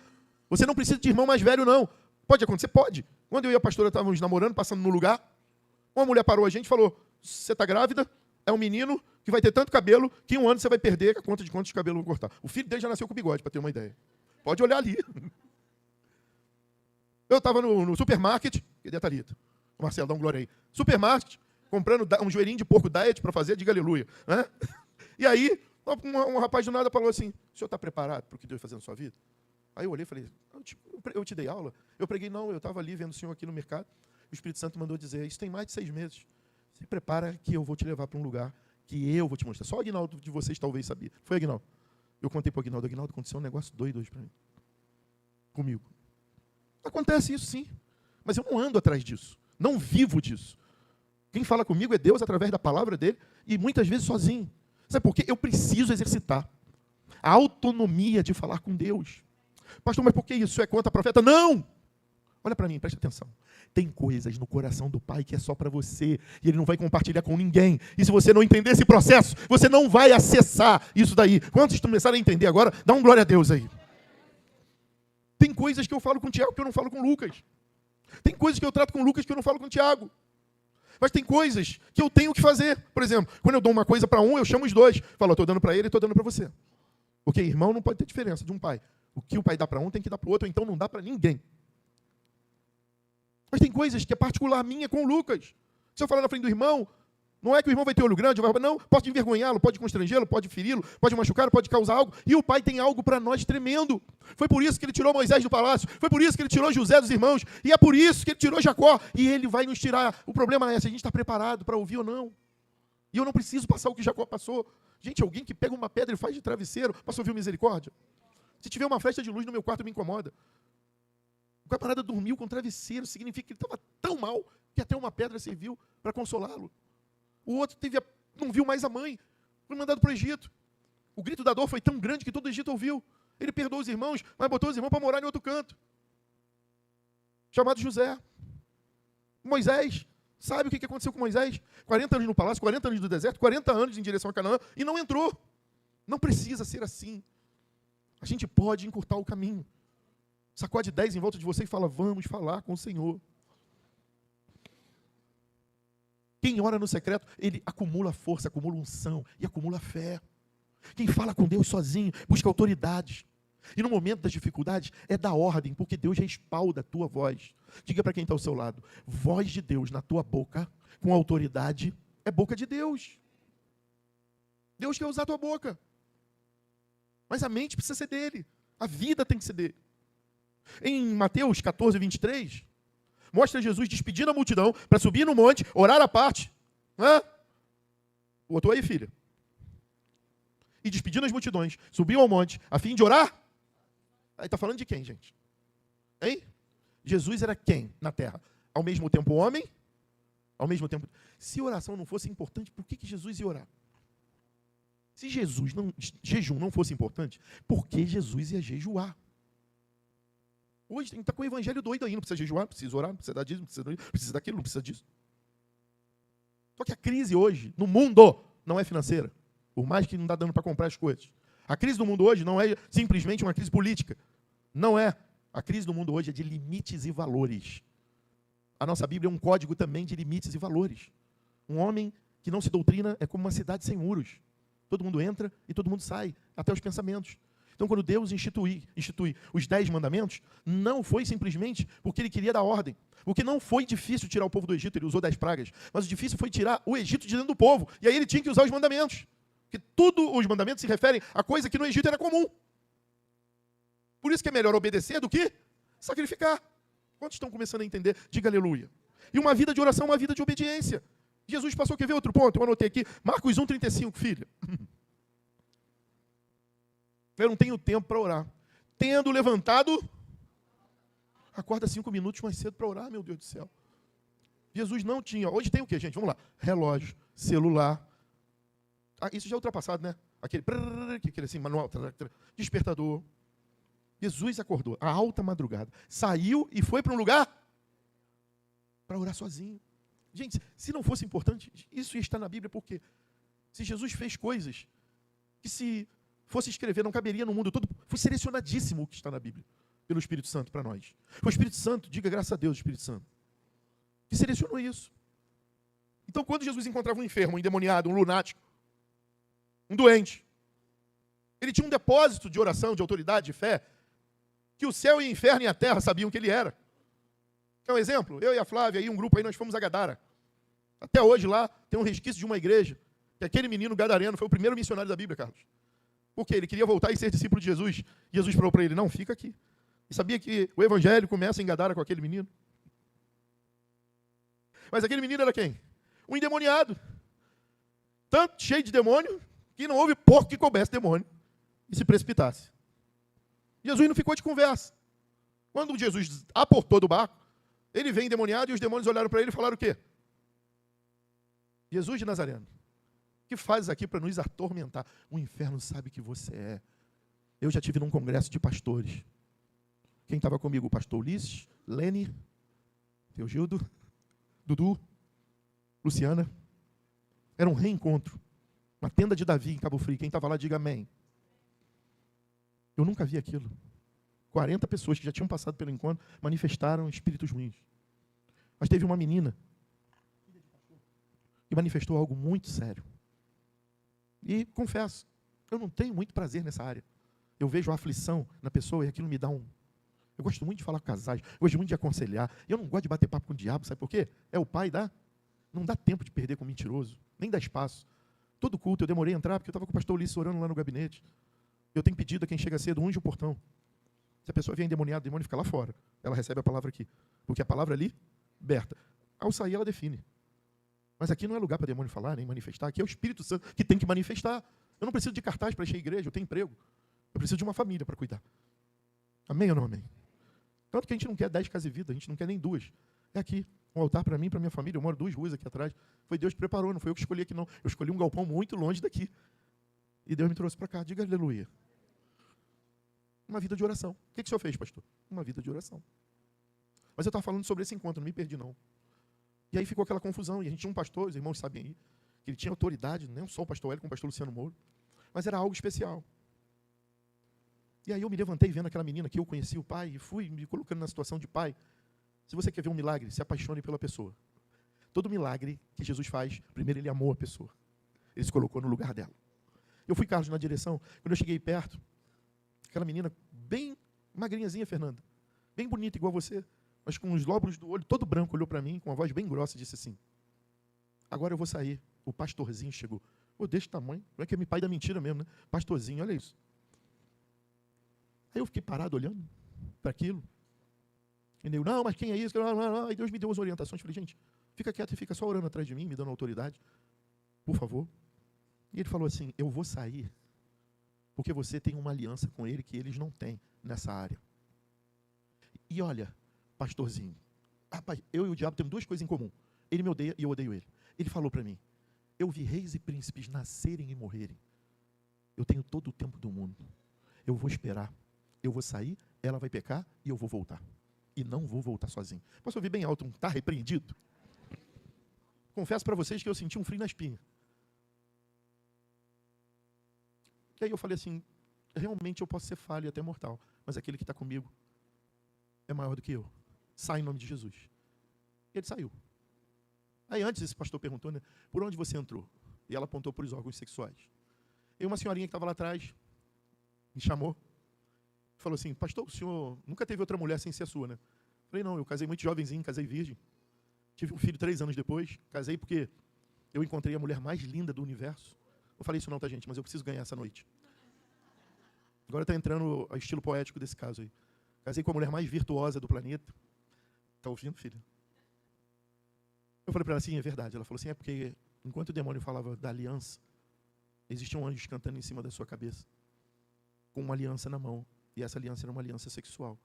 Você não precisa de irmão mais velho, não. Pode acontecer? Pode. Quando eu e a pastora estávamos namorando, passando no lugar, uma mulher parou a gente e falou, você está grávida? É um menino que vai ter tanto cabelo que em um ano você vai perder a conta de quantos cabelos vão cortar. O filho dele já nasceu com bigode, para ter uma ideia. Pode olhar ali. Eu estava no supermarket, cadê a Thalita? O Marcelo, dá um glória aí. Supermarket, comprando um joelhinho de porco diet para fazer, diga aleluia. Né? E aí, um rapaz do nada falou assim, o senhor está preparado para o que Deus vai fazer na sua vida? Aí eu olhei e falei, eu te dei aula? Eu preguei, não, eu estava ali vendo o senhor aqui no mercado. O Espírito Santo mandou dizer, isso tem mais de 6 meses. Se prepara que eu vou te levar para um lugar que eu vou te mostrar. Só o Aguinaldo de vocês talvez sabia. Foi, Aguinaldo? Eu contei para o Aguinaldo. Aguinaldo, aconteceu um negócio doido hoje para mim. Comigo. Acontece isso, sim. Mas eu não ando atrás disso. Não vivo disso. Quem fala comigo é Deus através da palavra dele e muitas vezes sozinho. Sabe por quê? Eu preciso exercitar a autonomia de falar com Deus. Pastor, mas por que isso? É contra profeta? Não! Olha para mim, presta atenção. Tem coisas no coração do Pai que é só para você e Ele não vai compartilhar com ninguém. E se você não entender esse processo, você não vai acessar isso daí. Quantos começaram a entender agora, dá um glória a Deus aí. Tem coisas que eu falo com o Tiago que eu não falo com o Lucas. Tem coisas que eu trato com o Lucas que eu não falo com o Tiago. Mas tem coisas que eu tenho que fazer. Por exemplo, quando eu dou uma coisa para um, eu chamo os dois. Falo, estou dando para ele e estou dando para você. Porque irmão não pode ter diferença de um pai. O que o pai dá para um tem que dar para o outro, então não dá para ninguém. Mas tem coisas que é particular minha com o Lucas. Se eu falar na frente do irmão, não é que o irmão vai ter olho grande, não, pode envergonhá-lo, pode constrangê-lo, pode feri-lo, pode machucá-lo, pode causar algo. E o pai tem algo para nós tremendo. Foi por isso que ele tirou Moisés do palácio, foi por isso que ele tirou José dos irmãos, e é por isso que ele tirou Jacó. E ele vai nos tirar. O problema é se a gente está preparado para ouvir ou não. E eu não preciso passar o que Jacó passou. Gente, alguém que pega uma pedra e faz de travesseiro, passou a ouvir misericórdia? Se tiver uma flecha de luz no meu quarto, me incomoda. O camarada dormiu com travesseiro, significa que ele estava tão mal que até uma pedra serviu para consolá-lo. O outro não viu mais a mãe, foi mandado para o Egito. O grito da dor foi tão grande que todo o Egito ouviu. Ele perdoou os irmãos, mas botou os irmãos para morar em outro canto. Chamado José. Moisés, sabe o que aconteceu com Moisés? 40 anos no palácio, 40 anos no deserto, 40 anos em direção a Canaã, e não entrou. Não precisa ser assim. A gente pode encurtar o caminho. Sacode 10 em volta de você e fala, vamos falar com o Senhor. Quem ora no secreto, ele acumula força, acumula unção e acumula fé. Quem fala com Deus sozinho, busca autoridades. E no momento das dificuldades, é da ordem, porque Deus respalda a tua voz. Diga para quem está ao seu lado, voz de Deus na tua boca, com autoridade, é boca de Deus. Deus quer usar a tua boca. Mas a mente precisa ser dele. A vida tem que ser dele. Em Mateus 14, 23, mostra Jesus despedindo a multidão para subir no monte, orar à parte. Botou aí, filha. E despedindo as multidões, subiu ao monte, a fim de orar. Aí está falando de quem, gente? Hein? Jesus era quem na terra? Ao mesmo tempo homem, ao mesmo tempo... Se oração não fosse importante, por que Jesus ia orar? Se jejum não fosse importante, por que Jesus ia jejuar? Hoje tem que estar com o evangelho doido aí, não precisa jejuar, não precisa orar, não precisa dar dízimo, não precisa daquilo, não precisa disso. Só que a crise hoje, no mundo, não é financeira. Por mais que não dá dando para comprar as coisas. A crise do mundo hoje não é simplesmente uma crise política. Não é. A crise do mundo hoje é de limites e valores. A nossa Bíblia é um código também de limites e valores. Um homem que não se doutrina é como uma cidade sem muros. Todo mundo entra e todo mundo sai, até os pensamentos. Então, quando Deus institui os 10 mandamentos, não foi simplesmente porque ele queria dar ordem. Porque não foi difícil tirar o povo do Egito, ele usou 10 pragas. Mas o difícil foi tirar o Egito de dentro do povo. E aí ele tinha que usar os mandamentos. Porque todos os mandamentos se referem a coisa que no Egito era comum. Por isso que é melhor obedecer do que sacrificar. Quantos estão começando a entender? Diga aleluia. E uma vida de oração é uma vida de obediência. Jesus passou, quer ver outro ponto? Eu anotei aqui, Marcos 1,35, filha. Eu não tenho tempo para orar. Tendo levantado, acorda 5 minutos mais cedo para orar, meu Deus do céu. Jesus não tinha. Hoje tem o quê, gente? Vamos lá. Relógio, celular. Isso já é ultrapassado, né? Aquele assim, manual, despertador. Jesus acordou, à alta madrugada. Saiu e foi para um lugar para orar sozinho. Gente, se não fosse importante, isso ia estar na Bíblia, porque se Jesus fez coisas que se fosse escrever, não caberia no mundo todo, foi selecionadíssimo o que está na Bíblia, pelo Espírito Santo para nós. Foi o Espírito Santo, diga graças a Deus, Espírito Santo, que selecionou isso. Então, quando Jesus encontrava um enfermo, um endemoniado, um lunático, um doente, ele tinha um depósito de oração, de autoridade, de fé, que o céu e o inferno e a terra sabiam que ele era. Quer um exemplo? Eu e a Flávia, aí, um grupo aí, nós fomos a Gadara. Até hoje lá tem um resquício de uma igreja, que aquele menino gadareno foi o primeiro missionário da Bíblia, Carlos. Porque ele queria voltar e ser discípulo de Jesus. Jesus falou para ele, não, fica aqui. E sabia que o evangelho começa em Gadara com aquele menino. Mas aquele menino era quem? Um endemoniado. tanto cheio de demônio, que não houve porco que coubesse demônio e se precipitasse. Jesus não ficou de conversa. Quando Jesus aportou do barco, ele veio endemoniado e os demônios olharam para ele e falaram o quê? Jesus de Nazareno, o que fazes aqui para nos atormentar? O inferno sabe que você é. Eu já estive num congresso de pastores. Quem estava comigo? O pastor Ulisses, Lene, Teogildo, Dudu, Luciana. Era um reencontro. Uma tenda de Davi em Cabo Frio. Quem estava lá, diga amém. Eu nunca vi aquilo. 40 pessoas que já tinham passado pelo encontro manifestaram espíritos ruins. Mas teve uma menina que manifestou algo muito sério. E confesso, eu não tenho muito prazer nessa área. Eu vejo a aflição na pessoa e aquilo me dá um... Eu gosto muito de falar com casais, eu gosto muito de aconselhar. Eu não gosto de bater papo com o diabo, sabe por quê? É o pai, dá? Não dá tempo de perder com mentiroso, nem dá espaço. Todo culto eu demorei a entrar porque eu estava com o pastor Ulisses orando lá no gabinete. Eu tenho pedido a quem chega cedo, unge o portão. Se a pessoa vier endemoniada, o demônio fica lá fora. Ela recebe a palavra aqui. Porque a palavra ali, aberta. Ao sair, ela define. Mas aqui não é lugar para demônio falar, nem manifestar. Aqui é o Espírito Santo que tem que manifestar. Eu não preciso de cartaz para encher a igreja, eu tenho emprego. Eu preciso de uma família para cuidar. Amém ou não amém? Tanto que a gente não quer 10 casas de vida, a gente não quer nem 2. É aqui, um altar para mim e para minha família. Eu moro 2 ruas aqui atrás. Foi Deus que preparou, não foi eu que escolhi aqui não. Eu escolhi um galpão muito longe daqui. E Deus me trouxe para cá. Diga aleluia. Uma vida de oração. O que o senhor fez, pastor? Uma vida de oração. Mas eu estava falando sobre esse encontro, não me perdi não. E aí ficou aquela confusão. E a gente tinha um pastor, os irmãos sabem aí, que ele tinha autoridade, não só o pastor Hélio, como o pastor Luciano Moura. Mas era algo especial. E aí eu me levantei vendo aquela menina que eu conheci o pai e fui me colocando na situação de pai. Se você quer ver um milagre, se apaixone pela pessoa. Todo milagre que Jesus faz, primeiro ele amou a pessoa. Ele se colocou no lugar dela. Eu fui, Carlos, na direção. Quando eu cheguei perto, aquela menina bem magrinhazinha, Fernanda, bem bonita igual você, mas com os lóbulos do olho todo branco, olhou para mim com uma voz bem grossa e disse assim: agora eu vou sair. O pastorzinho chegou. Pô, desse tamanho, não é que é pai da mentira mesmo, né? Pastorzinho, olha isso. Aí eu fiquei parado olhando para aquilo. E eu, não, mas quem é isso? Aí Deus me deu as orientações. Falei, gente, fica quieto e fica só orando atrás de mim, me dando autoridade, por favor. E ele falou assim, eu vou sair, porque você tem uma aliança com ele que eles não têm nessa área. E olha, pastorzinho, rapaz, eu e o diabo temos 2 coisas em comum. Ele me odeia e eu odeio ele. Ele falou para mim, eu vi reis e príncipes nascerem e morrerem. Eu tenho todo o tempo do mundo. Eu vou esperar. Eu vou sair, ela vai pecar e eu vou voltar. E não vou voltar sozinho. Posso ouvir bem alto, tá repreendido? Confesso para vocês que eu senti um frio na espinha. E aí eu falei assim, realmente eu posso ser falho e até mortal, mas aquele que está comigo é maior do que eu. Sai em nome de Jesus. E ele saiu. Aí antes esse pastor perguntou, né, por onde você entrou? E ela apontou para os órgãos sexuais. E uma senhorinha que estava lá atrás me chamou. Falou assim, pastor, o senhor nunca teve outra mulher sem ser a sua, né? Falei, não, eu casei muito jovenzinho, casei virgem. Tive um filho 3 anos depois. Casei porque eu encontrei a mulher mais linda do universo. Eu falei isso não, tá, gente? Mas eu preciso ganhar essa noite. Agora está entrando o estilo poético desse caso aí. Casei com a mulher mais virtuosa do planeta. Está ouvindo, filha? Eu falei para ela assim, é verdade. Ela falou assim, é porque enquanto o demônio falava da aliança, existiam anjos cantando em cima da sua cabeça, com uma aliança na mão. E essa aliança era uma aliança sexual.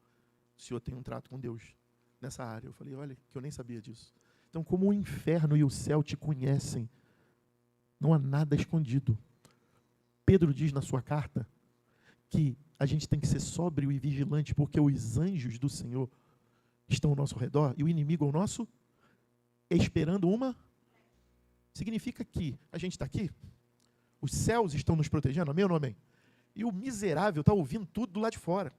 O senhor tem um trato com Deus nessa área. Eu falei, olha, que eu nem sabia disso. Então, como o inferno e o céu te conhecem, não há nada escondido. Pedro diz na sua carta que a gente tem que ser sóbrio e vigilante, porque os anjos do Senhor estão ao nosso redor e o inimigo ao nosso, esperando uma. Significa que a gente está aqui, os céus estão nos protegendo, amém ou não amém? E o miserável está ouvindo tudo do lado de fora.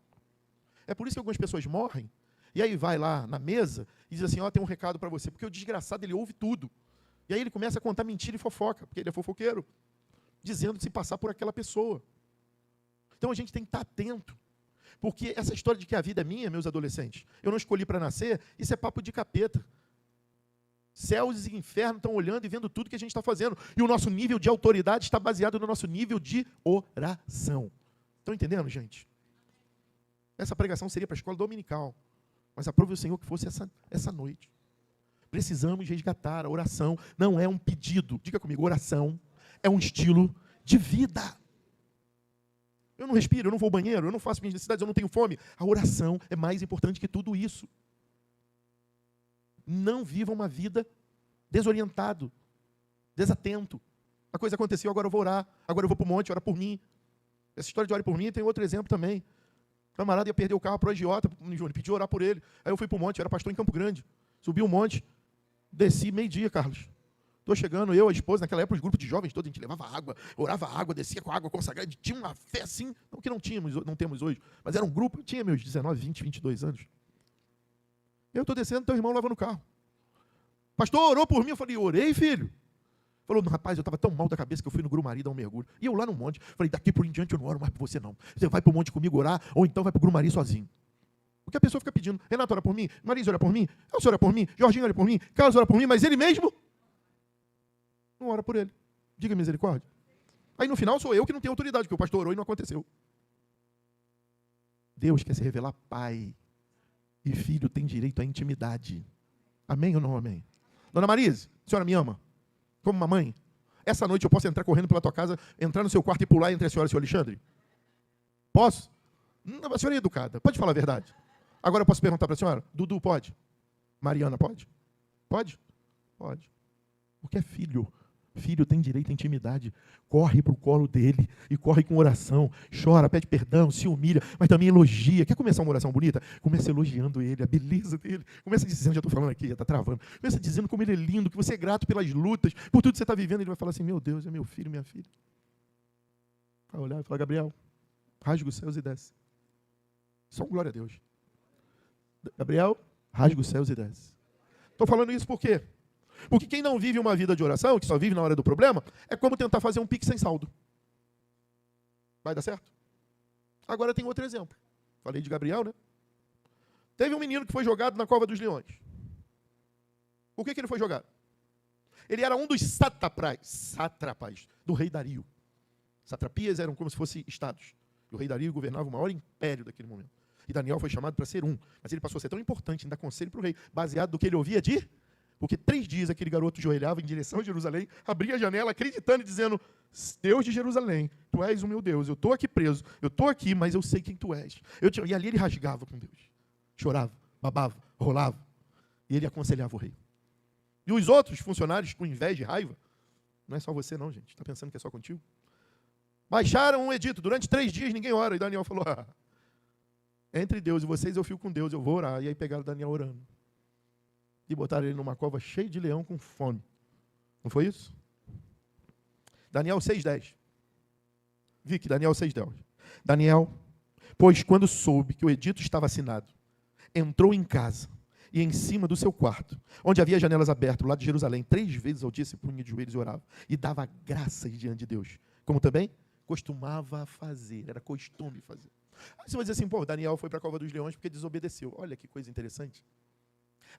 É por isso que algumas pessoas morrem, e aí vai lá na mesa e diz assim, ó, tem um recado para você, porque o desgraçado, ele ouve tudo. E aí ele começa a contar mentira e fofoca, porque ele é fofoqueiro, dizendo de se passar por aquela pessoa. Então a gente tem que estar atento, porque essa história de que a vida é minha, meus adolescentes, eu não escolhi para nascer, isso é papo de capeta. Céus e inferno estão olhando e vendo tudo que a gente está fazendo. E o nosso nível de autoridade está baseado no nosso nível de oração. Estão entendendo, gente? Essa pregação seria para a escola dominical. Mas aprove o Senhor que fosse essa noite. Precisamos resgatar a oração. Não é um pedido. Diga comigo, oração é um estilo de vida. Eu não respiro, eu não vou ao banheiro, eu não faço minhas necessidades, eu não tenho fome. A oração é mais importante que tudo isso. Não viva uma vida desorientado, desatento. A coisa aconteceu, agora eu vou orar, agora eu vou para o monte, ora por mim. Essa história de ore por mim tem outro exemplo também. O camarada ia perder o carro para o agiota, pediu orar por ele. Aí eu fui para o monte, eu era pastor em Campo Grande. Subi o monte, desci meio-dia, Carlos. Estou chegando, eu, a esposa, naquela época, os grupos de jovens todos, a gente levava água, orava água, descia com água consagrada, tinha uma fé assim, não que não temos hoje, mas era um grupo, eu tinha meus 19, 20, 22 anos. Eu estou descendo, teu irmão lavando o carro. Pastor, orou por mim? Eu falei, orei, filho. Falou, rapaz, eu estava tão mal da cabeça que eu fui no Grumari dar um mergulho. E eu lá no monte, falei, daqui por em diante eu não oro mais por você não. Você vai para o monte comigo orar, ou então vai para o Grumari sozinho. Porque a pessoa fica pedindo, Renato ora por mim, Marisa ora por mim, Elcio ora por mim, Jorginho ora por mim, Carlos ora por mim, mas ele mesmo não ora por ele. Diga misericórdia. Aí no final sou eu que não tenho autoridade, porque o pastor orou e não aconteceu. Deus quer se revelar pai. E filho tem direito à intimidade. Amém ou não amém? Dona Marise, a senhora me ama? Como mamãe? Essa noite eu posso entrar correndo pela tua casa, entrar no seu quarto e pular entre a senhora e o senhor Alexandre? Posso? A senhora é educada, pode falar a verdade. Agora eu posso perguntar para a senhora, Dudu pode? Mariana pode? Pode? Pode. Porque é filho. Filho tem direito à intimidade. Corre para o colo dele e corre com oração. Chora, pede perdão, se humilha, mas também elogia. Quer começar uma oração bonita? Começa elogiando ele, a beleza dele. Começa dizendo, já estou falando aqui, já está travando. Começa dizendo como ele é lindo, que você é grato pelas lutas, por tudo que você está vivendo. Ele vai falar assim, meu Deus, é meu filho, minha filha. Vai olhar e falar, Gabriel, rasga os céus e desce. Só um glória a Deus. Gabriel, rasga os céus e desce. Estou falando isso por quê? Porque quem não vive uma vida de oração, que só vive na hora do problema, é como tentar fazer um Pix sem saldo. Vai dar certo? Agora tem outro exemplo. Falei de Gabriel, né? Teve um menino que foi jogado na cova dos leões. Por que ele foi jogado? Ele era um dos sátrapas do rei Dario. Satrapias eram como se fossem estados. E o rei Dario governava o maior império daquele momento. E Daniel foi chamado para ser um. Mas ele passou a ser tão importante em dar conselho para o rei, baseado no que ele ouvia de... Porque 3 dias aquele garoto joelhava em direção a Jerusalém, abria a janela, acreditando e dizendo, Deus de Jerusalém, tu és o meu Deus, eu estou aqui preso, eu estou aqui, mas eu sei quem tu és. E ali ele rasgava com Deus. Chorava, babava, rolava. E ele aconselhava o rei. E os outros funcionários, com inveja e raiva, não é só você não, gente, está pensando que é só contigo? Baixaram um edito, durante 3 dias ninguém ora. E Daniel falou, entre Deus e vocês eu fico com Deus, eu vou orar. E aí pegaram Daniel orando. E botaram ele numa cova cheia de leão com fome. Não foi isso? Daniel 6,10. Vicky, Daniel 6,10. Daniel, pois quando soube que o edito estava assinado, entrou em casa e em cima do seu quarto, onde havia janelas abertas, do lado de Jerusalém, 3 vezes ao dia se punha de joelhos e orava. E dava graças diante de Deus. Como também costumava fazer, era costume fazer. Aí você vai dizer assim, pô, Daniel foi para a cova dos leões porque desobedeceu. Olha que coisa interessante.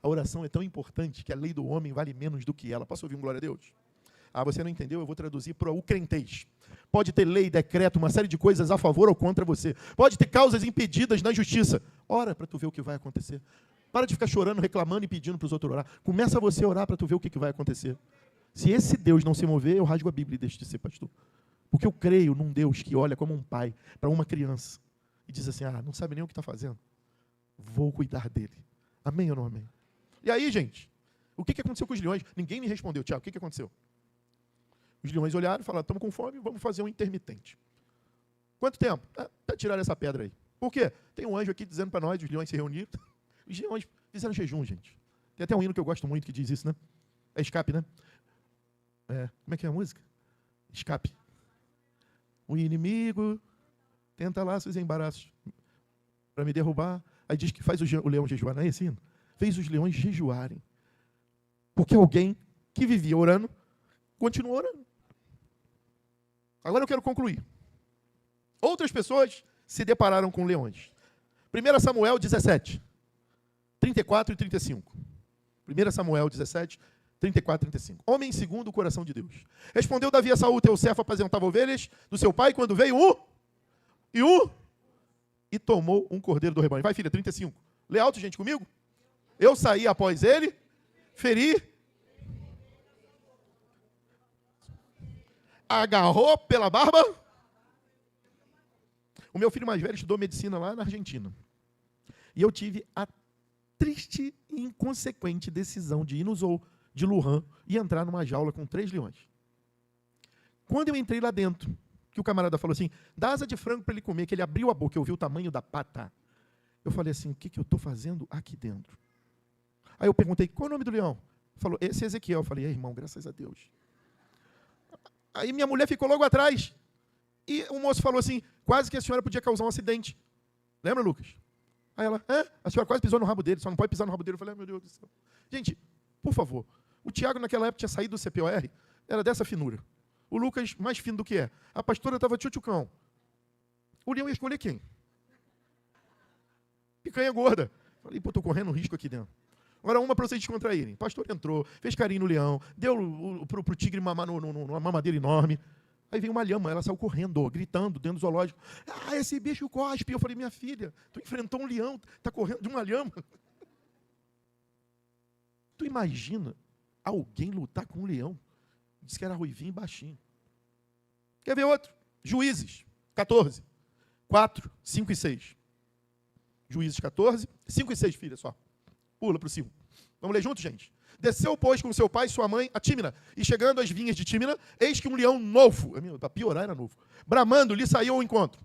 A oração é tão importante que a lei do homem vale menos do que ela. Posso ouvir um glória a Deus? Você não entendeu? Eu vou traduzir para o crentez. Pode ter lei, decreto, uma série de coisas a favor ou contra você. Pode ter causas impedidas na justiça. Ora para tu ver o que vai acontecer. Para de ficar chorando, reclamando e pedindo para os outros orar. Começa você a orar para tu ver o que vai acontecer. Se esse Deus não se mover, eu rasgo a Bíblia e deixo de ser pastor. Porque eu creio num Deus que olha como um pai para uma criança e diz assim, não sabe nem o que está fazendo. Vou cuidar dele. Amém ou não amém? E aí, gente, o que aconteceu com os leões? Ninguém me respondeu, Tiago, o que aconteceu? Os leões olharam e falaram, estamos com fome, vamos fazer um intermitente. Quanto tempo? Até tirar essa pedra aí. Por quê? Tem um anjo aqui dizendo para nós, os leões se reuniram. Os leões fizeram jejum, gente. Tem até um hino que eu gosto muito que diz isso, né? É escape, né? Como é que é a música? Escape. O inimigo tenta laços e embaraços para me derrubar. Aí diz que faz o leão jejuar, não é esse hino? Fez os leões jejuarem. Porque alguém que vivia orando, continuou orando. Agora eu quero concluir. Outras pessoas se depararam com leões. 1 Samuel 17, 34 e 35. 1 Samuel 17, 34 e 35. Homem segundo o coração de Deus. Respondeu Davi a Saul, teu servo apacentava ovelhas do seu pai, quando veio e tomou um cordeiro do rebanho. Vai, filha, 35. Lê alto, gente, comigo. Eu saí após ele, feri. agarrou pela barba. O meu filho mais velho estudou medicina lá na Argentina. E eu tive a triste e inconsequente decisão de ir no zoo de Wuhan e entrar numa jaula com 3 leões. Quando eu entrei lá dentro, que o camarada falou assim, dá asa de frango para ele comer, que ele abriu a boca, eu vi o tamanho da pata. Eu falei assim, o que eu estou fazendo aqui dentro? Aí eu perguntei, qual é o nome do leão? Falou, esse é Ezequiel. Eu falei, irmão, graças a Deus. Aí minha mulher ficou logo atrás. E o moço falou assim, quase que a senhora podia causar um acidente. Lembra, Lucas? Aí ela, a senhora quase pisou no rabo dele, só não pode pisar no rabo dele. Eu falei, meu Deus do céu. Gente, por favor, o Tiago naquela época tinha saído do CPOR, era dessa finura. O Lucas, mais fino do que é. A pastora estava tchutchucão. O leão ia escolher quem? Picanha gorda. Falei, pô, estou correndo um risco aqui dentro. Agora uma para vocês descontraírem. O pastor entrou, fez carinho no leão, deu pro tigre mamar numa mamadeira enorme. Aí veio uma lhama, ela saiu correndo, gritando dentro do zoológico. Ah, esse bicho cospe. Eu falei, minha filha, tu enfrentou um leão, tá correndo de uma lhama. Tu imagina alguém lutar com um leão? Disse que era ruivinho e baixinho. Quer ver outro? Juízes 14, 4, 5 e 6. Juízes 14, 5 e 6, filha, só. Pula para o 5. Vamos ler junto, gente? Desceu, pois, com seu pai e sua mãe a Tímina, e chegando às vinhas de Tímina, eis que um leão novo, para piorar era novo, bramando lhe saiu ao encontro.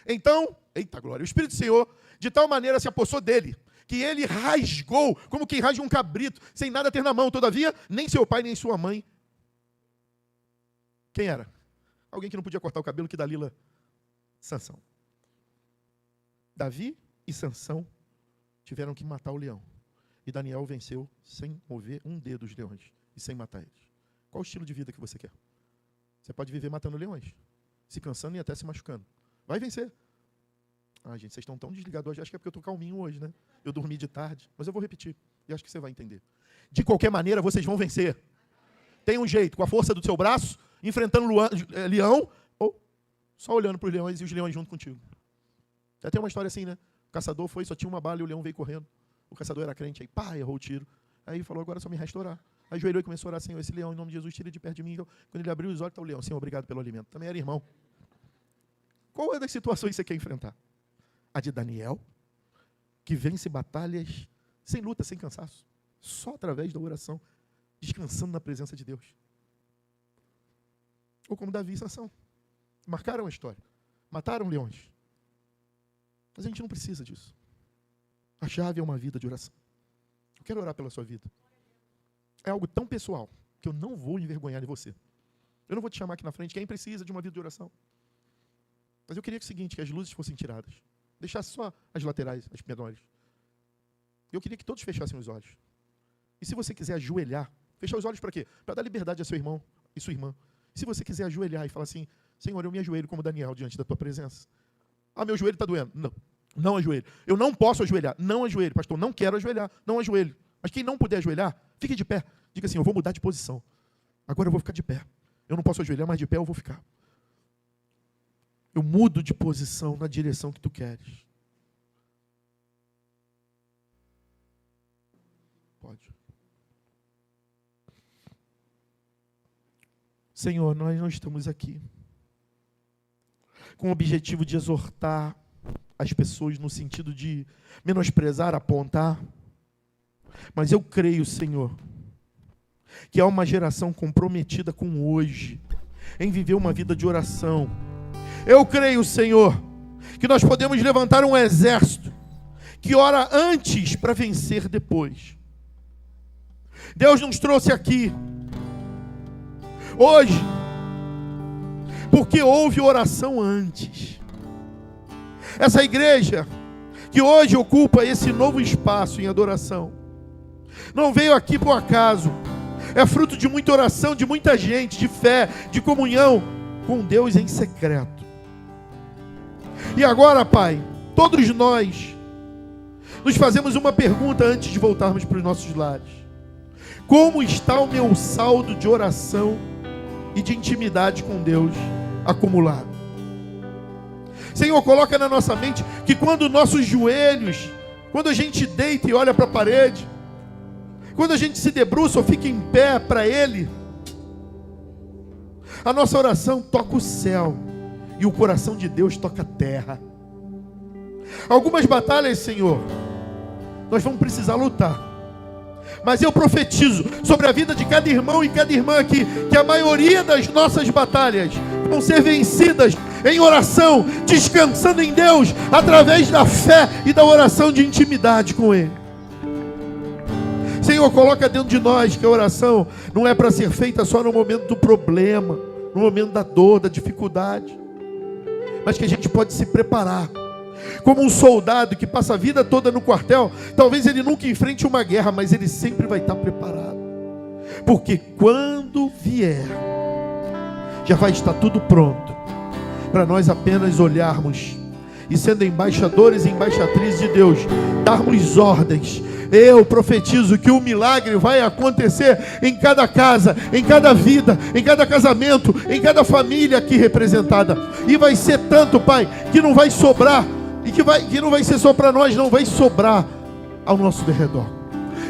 Então, eita glória, o Espírito do Senhor, de tal maneira se apossou dele, que ele rasgou, como quem rasga um cabrito, sem nada ter na mão. Todavia, nem seu pai, nem sua mãe. Quem era? Alguém que não podia cortar o cabelo, que Dalila, Sansão. Davi e Sansão tiveram que matar o leão. E Daniel venceu sem mover um dedo dos leões e sem matar eles. Qual o estilo de vida que você quer? Você pode viver matando leões, se cansando e até se machucando. Vai vencer. Ah, gente, vocês estão tão desligados hoje. Acho que é porque eu estou calminho hoje, né? Eu dormi de tarde, mas eu vou repetir. E acho que você vai entender. De qualquer maneira, vocês vão vencer. Tem um jeito, com a força do seu braço, enfrentando leão, ou só olhando para os leões e os leões junto contigo. Já tem uma história assim, né? O caçador foi, só tinha uma bala e o leão veio correndo. O caçador era crente, aí pá, errou o tiro. Aí falou, agora só me resta orar. Aí ajoelhou e começou a orar, Senhor, esse leão, em nome de Jesus, tira de perto de mim. Então, quando ele abriu os olhos, está o leão. Senhor, obrigado pelo alimento. Também era irmão. Qual é das situações que você quer enfrentar? A de Daniel, que vence batalhas sem luta, sem cansaço. Só através da oração, descansando na presença de Deus. Ou como Davi e Sansão. Marcaram a história. Mataram leões. Mas a gente não precisa disso. A chave é uma vida de oração. Eu quero orar pela sua vida. É algo tão pessoal que eu não vou envergonhar de você. Eu não vou te chamar aqui na frente. Quem precisa de uma vida de oração? Mas eu queria que o seguinte, que as luzes fossem tiradas. Deixasse só as laterais, as menores. Eu queria que todos fechassem os olhos. E se você quiser ajoelhar, fechar os olhos para quê? Para dar liberdade a seu irmão e sua irmã. Se você quiser ajoelhar e falar assim, Senhor, eu me ajoelho como Daniel diante da tua presença. Ah, meu joelho está doendo. Não. Não ajoelho. Eu não posso ajoelhar. Não ajoelho. Pastor, não quero ajoelhar. Não ajoelho. Mas quem não puder ajoelhar, fique de pé. Diga assim, eu vou mudar de posição. Agora eu vou ficar de pé. Eu não posso ajoelhar, mas de pé eu vou ficar. Eu mudo de posição na direção que tu queres. Pode. Senhor, nós não estamos aqui com o objetivo de exortar as pessoas no sentido de menosprezar, apontar. Mas eu creio, Senhor, que há uma geração comprometida com hoje, em viver uma vida de oração. Eu creio, Senhor, que nós podemos levantar um exército que ora antes para vencer depois. Deus nos trouxe aqui hoje porque houve oração antes. Essa igreja que hoje ocupa esse novo espaço em adoração não veio aqui por acaso. É fruto de muita oração, de muita gente, de fé, de comunhão com Deus em secreto. E agora, Pai, todos nós nos fazemos uma pergunta antes de voltarmos para os nossos lares. Como está o meu saldo de oração e de intimidade com Deus acumulado? Senhor, coloca na nossa mente que quando nossos joelhos, quando a gente deita e olha para a parede, quando a gente se debruça ou fica em pé para Ele, A nossa oração toca o céu e o coração de Deus toca a terra. Algumas batalhas, Senhor, nós vamos precisar lutar. Mas eu profetizo sobre a vida de cada irmão e cada irmã aqui, que a maioria das nossas batalhas vão ser vencidas em oração, descansando em Deus, através da fé e da oração de intimidade com Ele. Senhor, coloca dentro de nós que a oração não é para ser feita só no momento do problema, no momento da dor, da dificuldade, mas que a gente pode se preparar. Como um soldado que passa a vida toda no quartel, talvez ele nunca enfrente uma guerra, mas ele sempre vai estar preparado. Porque quando vier, já vai estar tudo pronto, para nós apenas olharmos e, sendo embaixadores e embaixatrizes de Deus, darmos ordens. Eu profetizo que o milagre vai acontecer em cada casa, em cada vida, em cada casamento, em cada família aqui representada. E vai ser tanto, Pai, que não vai sobrar. E que não vai ser só para nós, não vai sobrar ao nosso derredor.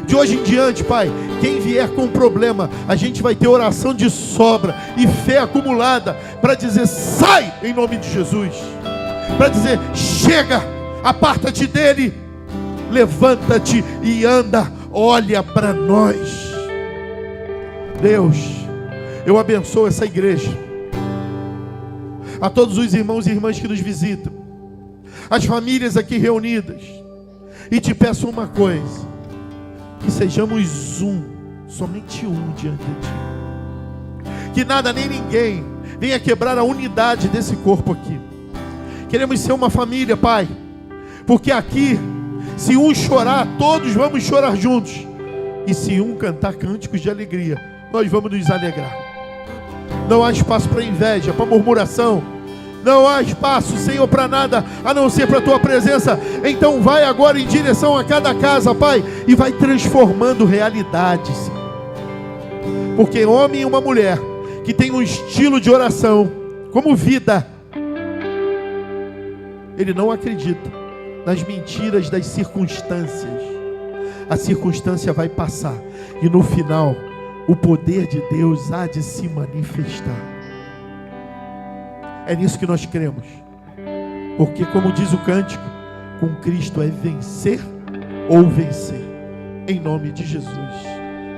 De hoje em diante, Pai, quem vier com problema, a gente vai ter oração de sobra e fé acumulada para dizer: sai em nome de Jesus. Para dizer: chega, aparta-te dele, levanta-te e anda, olha para nós. Deus, eu abençoo essa igreja, a todos os irmãos e irmãs que nos visitam, as famílias aqui reunidas, e te peço uma coisa: que sejamos somente um diante de ti, que nada nem ninguém venha quebrar a unidade desse corpo aqui. Queremos ser uma família, Pai, porque aqui, se um chorar, todos vamos chorar juntos, e se um cantar cânticos de alegria, nós vamos nos alegrar. Não há espaço para inveja, para murmuração. Não há espaço, Senhor, para nada, a não ser para a Tua presença. Então vai agora em direção a cada casa, Pai, e vai transformando realidades. Porque homem e uma mulher que tem um estilo de oração como vida, ele não acredita nas mentiras das circunstâncias. A circunstância vai passar e no final o poder de Deus há de se manifestar. É nisso que nós cremos. Porque, como diz o cântico, com Cristo é vencer ou vencer. Em nome de Jesus.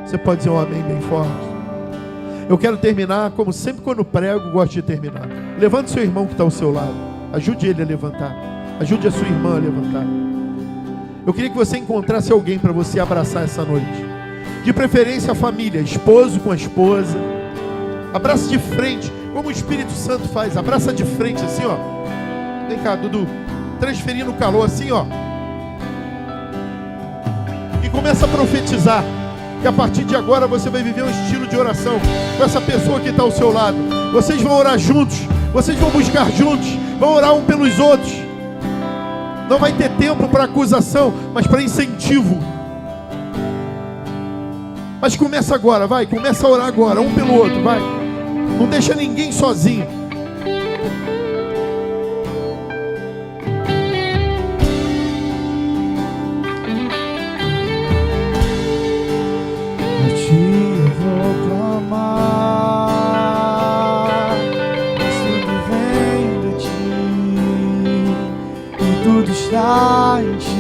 Você pode dizer um amém bem forte? Eu quero terminar, como sempre quando prego, gosto de terminar. Levante seu irmão que está ao seu lado. Ajude ele a levantar. Ajude a sua irmã a levantar. Eu queria que você encontrasse alguém para você abraçar essa noite. De preferência a família, esposo com a esposa. Abraça de frente, como o Espírito Santo faz. Abraça de frente assim, ó. Vem cá, Dudu. Transferindo o calor assim, ó. E começa a profetizar que a partir de agora você vai viver um estilo de oração com essa pessoa que está ao seu lado. Vocês vão orar juntos, vocês vão buscar juntos, vão orar um pelos outros. Não vai ter tempo para acusação, mas para incentivo. Mas começa agora, vai, começa a orar agora, um pelo outro, vai. Não deixa ninguém sozinho. A ti eu vou clamar, mas tudo vem de ti, e tudo está em ti.